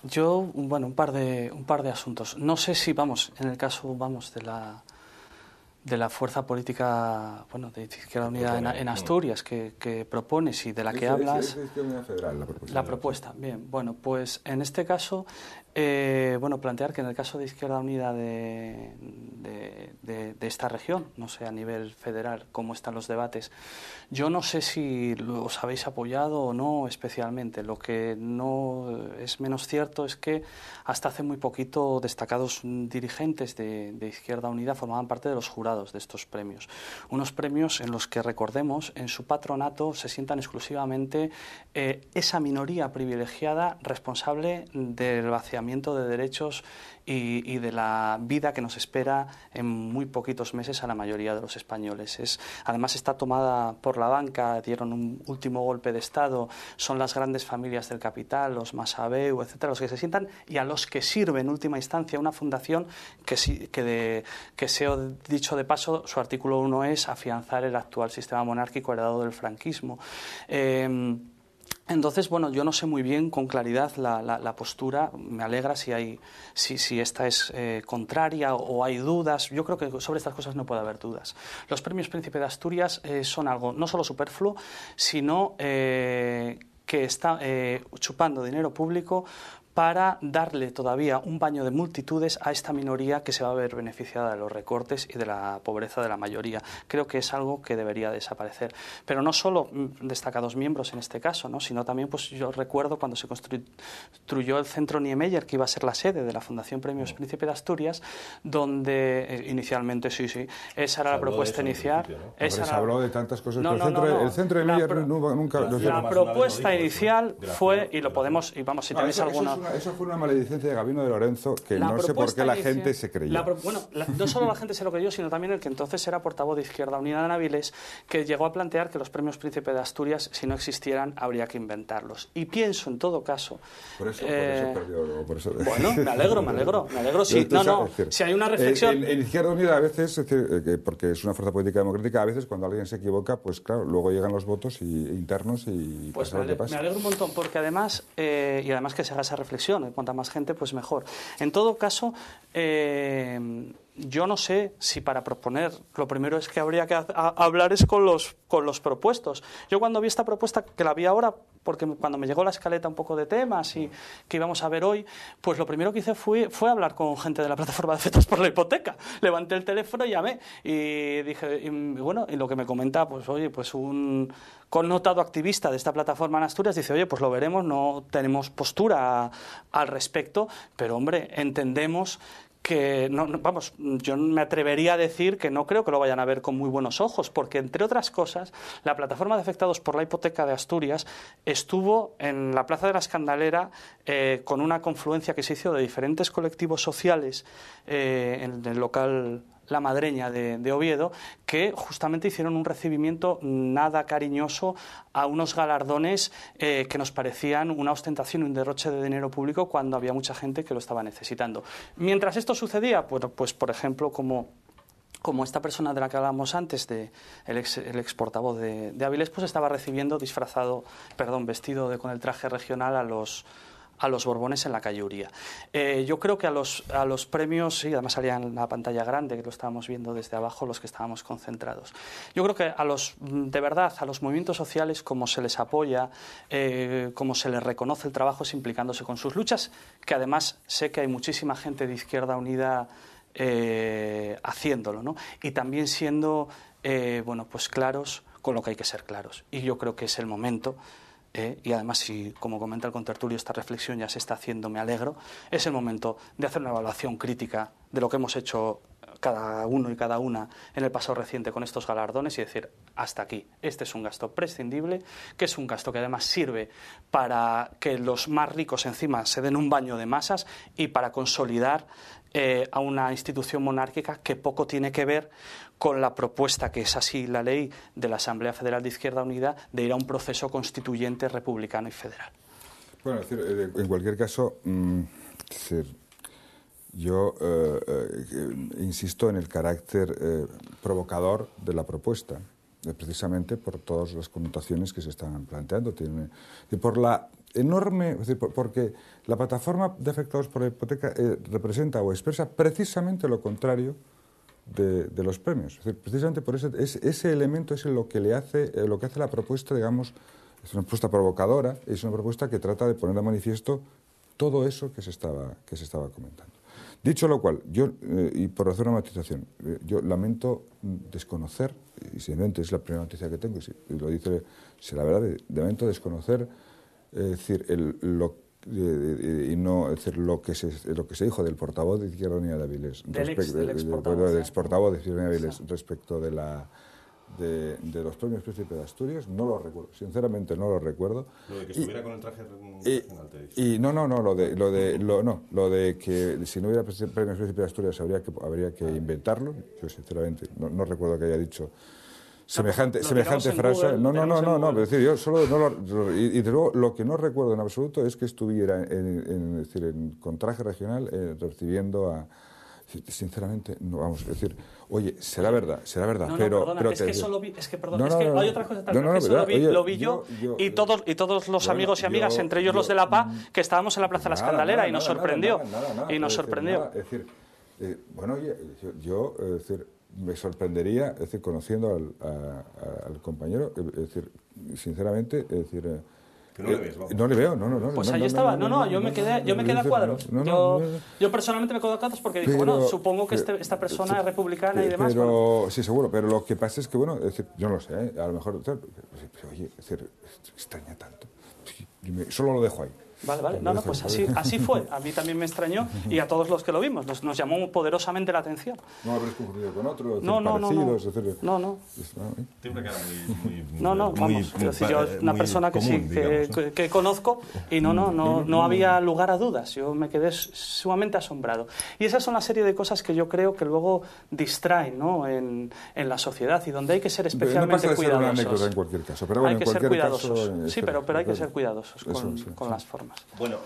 Yo, un par de asuntos. No sé si, en el caso, de la fuerza política, de Izquierda Unida en Asturias que propones y de la que hablas.
Es Izquierda Unida Federal,
la propuesta. Bien, pues en este caso, plantear que en el caso de Izquierda Unida de esta región, no sé a nivel federal cómo están los debates, yo no sé si los habéis apoyado o no especialmente. Lo que no es menos cierto es que hasta hace muy poquito destacados dirigentes de Izquierda Unida formaban parte de los jurados de estos premios. Unos premios en los que, recordemos, en su patronato se sientan exclusivamente esa minoría privilegiada responsable del vaciamiento de derechos y de la vida que nos espera en muy poquitos meses a la mayoría de los españoles. Además está tomada por la banca, dieron un último golpe de Estado, son las grandes familias del capital, los Masabeu, etcétera, los que se sientan y a los que sirve en última instancia una fundación que sea dicho de paso, su artículo 1 es afianzar el actual sistema monárquico heredado del franquismo. Entonces, bueno, yo no sé muy bien con claridad la postura. Me alegra si esta es contraria o hay dudas. Yo creo que sobre estas cosas no puede haber dudas. Los premios Príncipe de Asturias son algo no solo superfluo, sino que está chupando dinero público para darle todavía un baño de multitudes a esta minoría que se va a ver beneficiada de los recortes y de la pobreza de la mayoría. Creo que es algo que debería desaparecer. Pero no solo destacados miembros en este caso, ¿no? Sino también, pues yo recuerdo cuando se construyó el Centro Niemeyer, que iba a ser la sede de la Fundación Premios Príncipe de Asturias, donde inicialmente, esa era la propuesta inicial.
¿No? Se habló de tantas cosas.
No,
el Centro Niemeyer nunca...
La propuesta inicial fue, y lo podemos, y vamos, si tenéis alguna...
Eso fue una maledicencia de Gabino de Lorenzo que no sé por qué la gente se creyó.
No solo la gente se lo creyó, sino también el que entonces era portavoz de Izquierda Unida de Avilés, que llegó a plantear que los premios Príncipe de Asturias, si no existieran, habría que inventarlos. Y pienso, en todo caso...
Por eso perdió.
Bueno, me alegro. Sí, si hay una reflexión...
En Izquierda Unida a veces, porque es una fuerza política democrática, a veces cuando alguien se equivoca, pues claro, luego llegan los votos internos y
pues
pasa lo que pasa.
Me alegro un montón, porque además, y además que se haga esa reflexión, cuanta más gente, pues mejor. En todo caso, yo no sé si para proponer, lo primero es que habría que hablar es con los propuestos. Yo cuando vi esta propuesta, que la vi ahora, porque cuando me llegó la escaleta un poco de temas y que íbamos a ver hoy, pues lo primero que hice fue hablar con gente de la plataforma de afectados por la hipoteca. Levanté el teléfono y llamé y dije, y lo que me comenta, pues oye, pues un connotado activista de esta plataforma en Asturias dice, oye, pues lo veremos, no tenemos postura al respecto, pero hombre, entendemos que yo me atrevería a decir que no creo que lo vayan a ver con muy buenos ojos, porque entre otras cosas la plataforma de afectados por la hipoteca de Asturias estuvo en la Plaza de la Escandalera con una confluencia que se hizo de diferentes colectivos sociales en el local La Madreña de Oviedo, que justamente hicieron un recibimiento nada cariñoso a unos galardones que nos parecían una ostentación y un derroche de dinero público cuando había mucha gente que lo estaba necesitando. Mientras esto sucedía, pues por ejemplo, como esta persona de la que hablábamos antes, el ex portavoz de Avilés, pues estaba recibiendo vestido con el traje regional a los Borbones en la calle Uría. Yo creo que a los premios, sí, además salía en la pantalla grande, que lo estábamos viendo desde abajo, los que estábamos concentrados. Yo creo que a los movimientos sociales, como se les apoya, como se les reconoce el trabajo, es implicándose con sus luchas, que además sé que hay muchísima gente de Izquierda Unida haciéndolo, ¿no? Y también siendo, pues claros con lo que hay que ser claros. Y yo creo que es el momento. Y además, si como comenta el contertulio esta reflexión ya se está haciendo, me alegro, es el momento de hacer una evaluación crítica de lo que hemos hecho cada uno y cada una en el pasado reciente con estos galardones y decir, hasta aquí, este es un gasto prescindible, que es un gasto que además sirve para que los más ricos encima se den un baño de masas y para consolidar a una institución monárquica que poco tiene que ver con la propuesta, que es así la ley de la Asamblea Federal de Izquierda Unida, de ir a un proceso constituyente republicano y federal.
Bueno, es decir, en cualquier caso, yo insisto en el carácter provocador de la propuesta, precisamente por todas las connotaciones que se están planteando. Por la enorme, es decir, porque la plataforma de afectados por la hipoteca representa o expresa precisamente lo contrario de los premios. Es decir, precisamente por ese elemento es lo que hace la propuesta, digamos, es una propuesta provocadora, es una propuesta que trata de poner de manifiesto todo eso que se estaba comentando. Dicho lo cual, y por hacer una matización, yo lamento desconocer, y simplemente es la primera noticia que tengo, y lo dice, la verdad, lamento desconocer, es decir, lo que se dijo del portavoz de Izquierda Unida de Avilés, del portavoz de Izquierda Unida de Avilés respecto de los premios Príncipe de Asturias, no lo recuerdo, sinceramente no lo recuerdo.
Lo de que estuviera con el traje regional, te dice.
Y lo de que si no hubiera premios Príncipe de Asturias habría que inventarlo. Yo sinceramente no recuerdo que haya dicho semejante frase. No, pero decir, yo solo y desde luego lo que no recuerdo en absoluto es que estuviera con traje regional recibiendo a... Sinceramente, no, vamos, es decir, oye, será verdad,
No,
pero...
perdona,
pero
es que eso lo vi,
No,
es que
no,
hay otra cosa también,
no,
que eso
oye,
lo vi yo y todos los
bueno,
amigos y amigas, entre ellos los de la PA, que estábamos en la Plaza de la Escandalera y nos sorprendió. Y nos sorprendió.
Es decir, bueno, oye, yo es decir, me sorprendería, es decir, conociendo al compañero, es decir, sinceramente, es decir...
Que no le ves, vamos.
No le veo, no.
Pues ahí estaba, yo me quedé a cuadros. Yo personalmente me quedé a cuadros porque dije, bueno, supongo que esta persona es republicana y demás.
Pero, sí, seguro, pero lo que pasa es que, bueno, es decir, yo no lo sé, a lo mejor, oye, es decir, extraña tanto. Solo lo dejo ahí.
Vale. No, pues así fue. A mí también me extrañó y a todos los que lo vimos. Nos llamó poderosamente la atención.
No habréis confundido con otro,
No.
parecidos,
No.
Tiene una cara muy
Vamos. Quiero decir, yo una persona que
común,
sí,
digamos,
que conozco y no había lugar a dudas. Yo me quedé sumamente asombrado. Y esas son una serie de cosas que yo creo que luego distraen, ¿no? en la sociedad y donde hay que ser especialmente
no pasa de ser una
cuidadosos.
anécdota en cualquier caso, pero bueno,
hay que
en
ser
cualquier
cuidadosos.
caso...
Sí, pero hay que ser cuidadosos con las formas.
Bueno,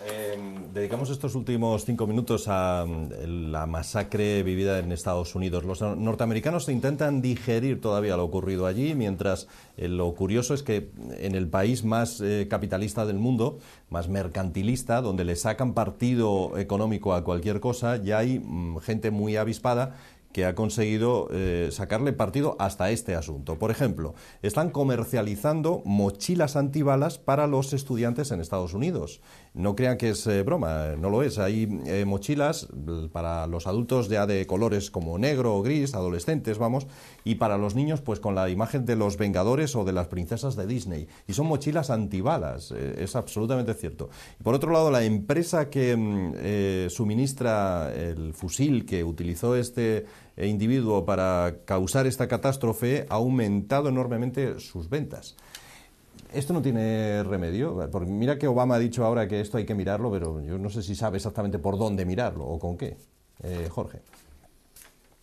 dedicamos estos últimos 5 minutos a la masacre vivida en Estados Unidos. Los norteamericanos intentan digerir todavía lo ocurrido allí, mientras lo curioso es que en el país más capitalista del mundo, más mercantilista, donde le sacan partido económico a cualquier cosa, ya hay gente muy avispada que ha conseguido sacarle partido hasta este asunto. Por ejemplo, están comercializando mochilas antibalas para los estudiantes en Estados Unidos. No crean que es broma, no lo es. Hay mochilas para los adultos ya de colores como negro o gris, adolescentes, vamos, y para los niños pues con la imagen de los Vengadores o de las princesas de Disney. Y son mochilas antibalas, es absolutamente cierto. Y por otro lado, la empresa que suministra el fusil que utilizó este individuo para causar esta catástrofe ha aumentado enormemente sus ventas. Esto no tiene remedio, porque mira que Obama ha dicho ahora que esto hay que mirarlo, pero yo no sé si sabe exactamente por dónde mirarlo o con qué. Jorge.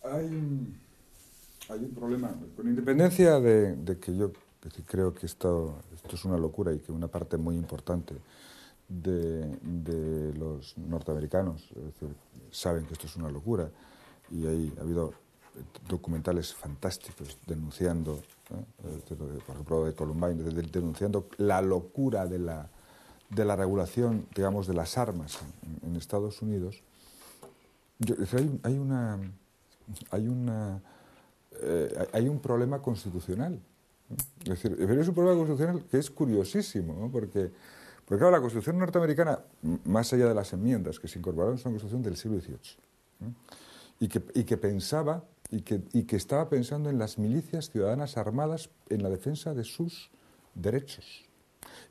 Hay un problema, con independencia de que yo creo que esto es una locura y que una parte muy importante de los norteamericanos saben que esto es una locura, y ha habido documentales fantásticos denunciando, por ejemplo, de Columbine, denunciando la locura de la regulación, digamos, de las armas en Estados Unidos. Hay un problema constitucional. Es decir, pero es un problema constitucional que es curiosísimo, ¿no? Porque claro, la Constitución norteamericana, más allá de las enmiendas que se incorporaron, es una Constitución del siglo XVIII. Y que pensaba y que estaba pensando en las milicias ciudadanas armadas en la defensa de sus derechos.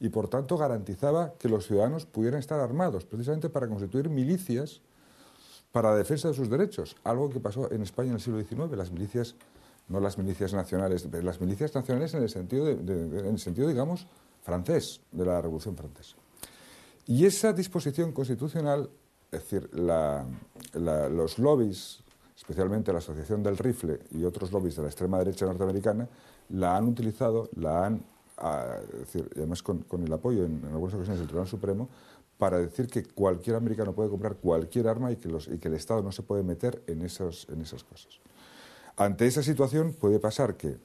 Y por tanto garantizaba que los ciudadanos pudieran estar armados, precisamente para constituir milicias para la defensa de sus derechos. Algo que pasó en España en el siglo XIX, las milicias, no las milicias nacionales, las milicias nacionales en el sentido, digamos, francés, de la Revolución Francesa. Y esa disposición constitucional, es decir, los lobbies, especialmente la Asociación del Rifle y otros lobbies de la extrema derecha norteamericana, la han utilizado, es decir, además con el apoyo en algunas ocasiones del Tribunal Supremo, para decir que cualquier americano puede comprar cualquier arma y que el Estado no se puede meter en esas cosas. Ante esa situación puede pasar que,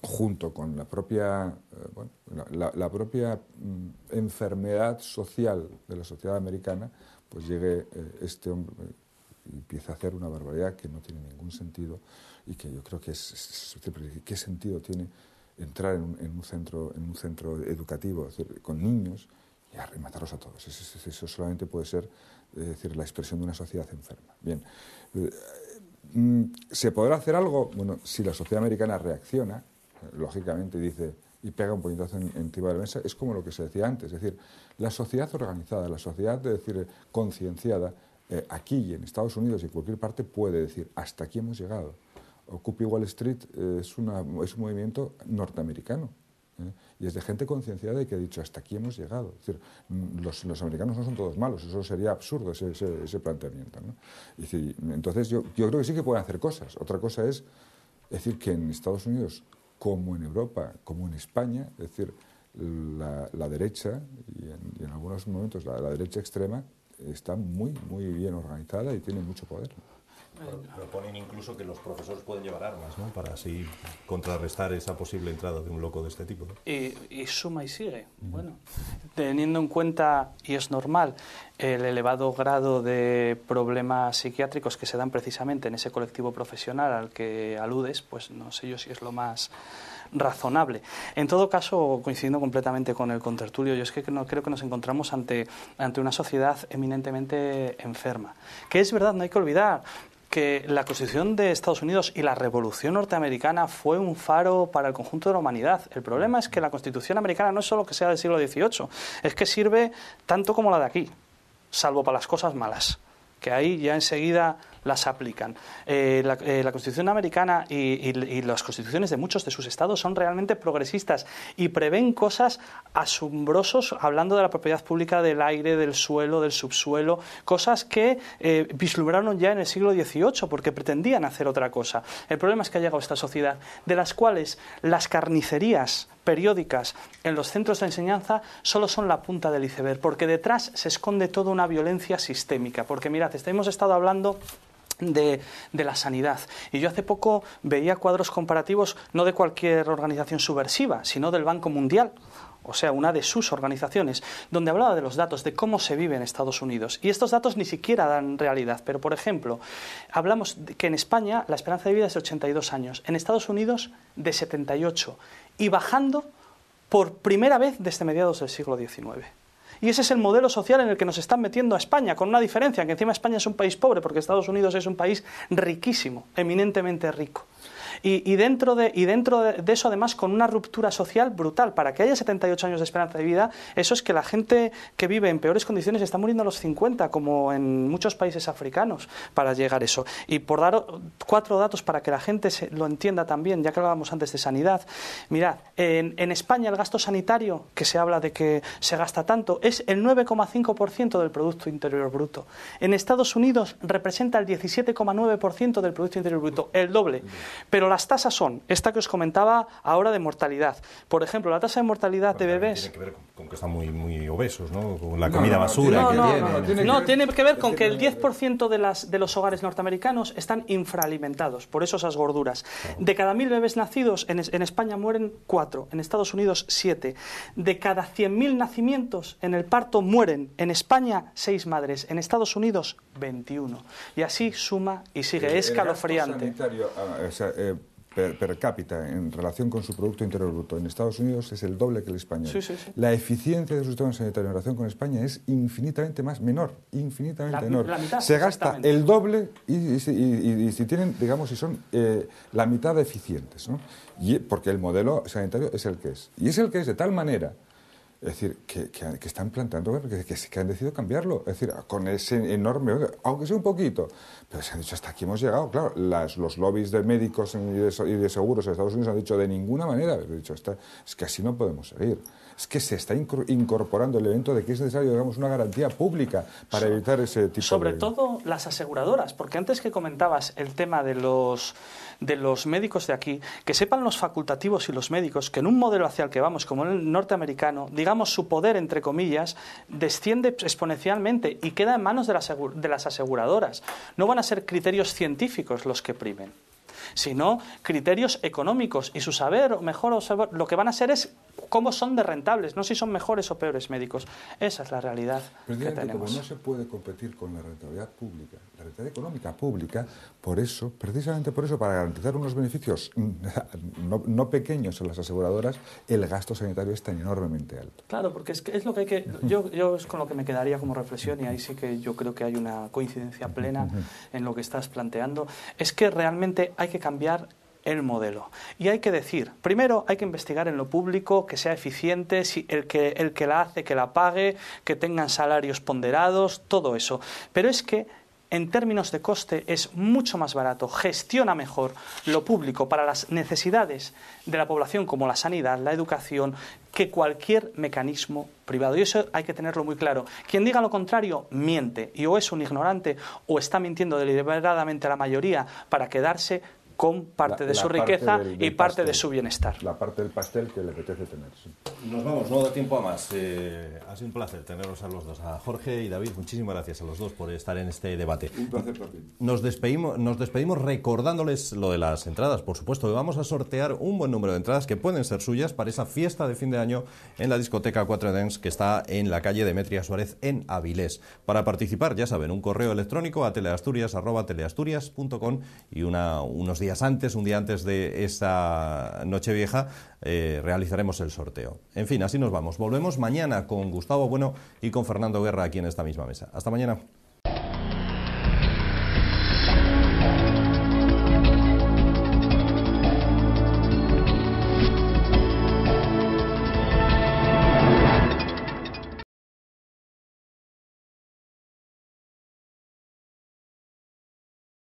junto con la propia enfermedad social de la sociedad americana, pues llegue este hombre y empieza a hacer una barbaridad que no tiene ningún sentido y que yo creo que ¿qué sentido tiene entrar en un centro educativo, es decir, con niños y matarlos a todos? Eso solamente puede ser, es decir, la expresión de una sociedad enferma. Bien, ¿se podrá hacer algo? Bueno, si la sociedad americana reacciona, lógicamente dice y pega un puñetazo encima de la mesa, es como lo que se decía antes, es decir, la sociedad organizada, la sociedad, es decir, concienciada, aquí y en Estados Unidos y en cualquier parte puede decir, hasta aquí hemos llegado. Occupy Wall Street es un movimiento norteamericano, y es de gente concienciada y que ha dicho, hasta aquí hemos llegado. Es decir, los americanos no son todos malos, eso sería absurdo, ese planteamiento, ¿no? Entonces yo creo que sí que pueden hacer cosas. Otra cosa es decir que en Estados Unidos, como en Europa, como en España, es decir, la derecha, y en algunos momentos la derecha extrema, está muy, muy bien organizada y tiene mucho poder.
Proponen incluso que los profesores pueden llevar armas, ¿no?, para así contrarrestar esa posible entrada de un loco de este tipo, ¿no?
Y suma y sigue. Bueno, teniendo en cuenta, y es normal, el elevado grado de problemas psiquiátricos que se dan precisamente en ese colectivo profesional al que aludes, pues no sé yo si es lo más razonable. En todo caso, coincidiendo completamente con el contertulio, yo es que no creo que nos encontramos ante una sociedad eminentemente enferma. Que es verdad, no hay que olvidar que la Constitución de Estados Unidos y la Revolución norteamericana fue un faro para el conjunto de la humanidad. El problema es que la Constitución americana no es solo que sea del siglo XVIII, es que sirve tanto como la de aquí, salvo para las cosas malas, que ahí ya enseguida las aplican. La Constitución americana y las constituciones de muchos de sus estados son realmente progresistas y prevén cosas asombrosas, hablando de la propiedad pública del aire, del suelo, del subsuelo, cosas que vislumbraron ya en el siglo XVIII porque pretendían hacer otra cosa. El problema es que ha llegado esta sociedad, de las cuales las carnicerías periódicas en los centros de enseñanza solo son la punta del iceberg, porque detrás se esconde toda una violencia sistémica. Porque mirad, hemos estado hablando de la sanidad, y yo hace poco veía cuadros comparativos no de cualquier organización subversiva, sino del Banco Mundial, o sea, una de sus organizaciones, donde hablaba de los datos de cómo se vive en Estados Unidos. Y estos datos ni siquiera dan realidad. Pero, por ejemplo, hablamos de que en España la esperanza de vida es de 82 años, en Estados Unidos de 78, y bajando por primera vez desde mediados del siglo XIX. Y ese es el modelo social en el que nos están metiendo a España, con una diferencia, que encima España es un país pobre, porque Estados Unidos es un país riquísimo, eminentemente rico. Y dentro de eso, además, con una ruptura social brutal. Para que haya 78 años de esperanza de vida, eso es que la gente que vive en peores condiciones está muriendo a los 50, como en muchos países africanos, para llegar a eso. Y por dar 4 datos para que la gente lo entienda también, ya que hablábamos antes de sanidad. Mirad, en España el gasto sanitario, que se habla de que se gasta tanto, es el 9,5% del Producto Interior Bruto. En Estados Unidos representa el 17,9% del Producto Interior Bruto, el doble. Pero las tasas son, esta que os comentaba ahora de mortalidad. Por ejemplo, la tasa de mortalidad de bebés...
Tiene que ver con que están muy obesos, ¿no? Con la comida basura que tienen.
No, tiene que ver con que el 10% de los hogares norteamericanos están infraalimentados, por eso esas gorduras. De cada 1.000 bebés nacidos, en España mueren 4, en Estados Unidos 7. De cada 100.000 nacimientos, en el parto mueren, en España 6 madres, en Estados Unidos 21. Y así suma y sigue, es escalofriante.
Per cápita en relación con su Producto Interior Bruto en Estados Unidos es el doble que el español.
Sí.
La eficiencia de su sistema sanitario en relación con España es infinitamente menor.
La mitad,
se gasta el doble y si tienen, digamos, si son la mitad de eficientes, ¿no? Porque el modelo sanitario es el que es. Y es el que es de tal manera, es decir, que están planteando que han decidido cambiarlo. Es decir, con ese enorme, aunque sea un poquito, pero se han dicho, hasta aquí hemos llegado. Claro, los lobbies de médicos y de seguros en Estados Unidos han dicho, de ninguna manera, han dicho, es que así no podemos seguir. Es que se está incorporando el evento de que es necesario, digamos, una garantía pública para evitar ese tipo
Sobre todo las aseguradoras, porque antes que comentabas el tema de los médicos de aquí, que sepan los facultativos y los médicos que en un modelo hacia el que vamos, como el norteamericano, digamos, su poder, entre comillas, desciende exponencialmente y queda en manos de las aseguradoras. No van a ser criterios científicos los que primen, sino criterios económicos, y su saber, o mejor, lo que van a ser es cómo son de rentables, no si son mejores o peores médicos. Esa es la realidad que tenemos.
Como no se puede competir con la rentabilidad pública, la rentabilidad económica pública, precisamente por eso, para garantizar unos beneficios no pequeños en las aseguradoras, el gasto sanitario es tan enormemente alto.
Claro, porque es lo que hay que... Yo es con lo que me quedaría como reflexión, y ahí sí que yo creo que hay una coincidencia plena en lo que estás planteando, es que realmente hay que cambiar el modelo. Y hay que decir, primero hay que investigar en lo público, que sea eficiente, si el que la hace, que la pague, que tengan salarios ponderados, todo eso. Pero es que en términos de coste es mucho más barato, gestiona mejor lo público para las necesidades de la población, como la sanidad, la educación, que cualquier mecanismo privado. Y eso hay que tenerlo muy claro. Quien diga lo contrario, miente. Y o es un ignorante o está mintiendo deliberadamente a la mayoría para quedarse con parte de su riqueza y parte de su bienestar.
La parte del pastel que le apetece tener. Sí.
Nos vamos, no da tiempo a más. Ha sido un placer tenerlos a los dos, a Jorge y David. Muchísimas gracias a los dos por estar en este debate.
Un placer para ti.
Nos despedimos recordándoles lo de las entradas. Por supuesto, que vamos a sortear un buen número de entradas que pueden ser suyas para esa fiesta de fin de año en la discoteca 4 Dance, que está en la calle Demetria Suárez en Avilés. Para participar, ya saben, un correo electrónico a teleasturias@teleasturias.com y unos días antes, un día antes de esa Nochevieja, realizaremos el sorteo. En fin, así nos vamos. Volvemos mañana con Gustavo Bueno y con Fernando Guerra aquí en esta misma mesa. Hasta mañana.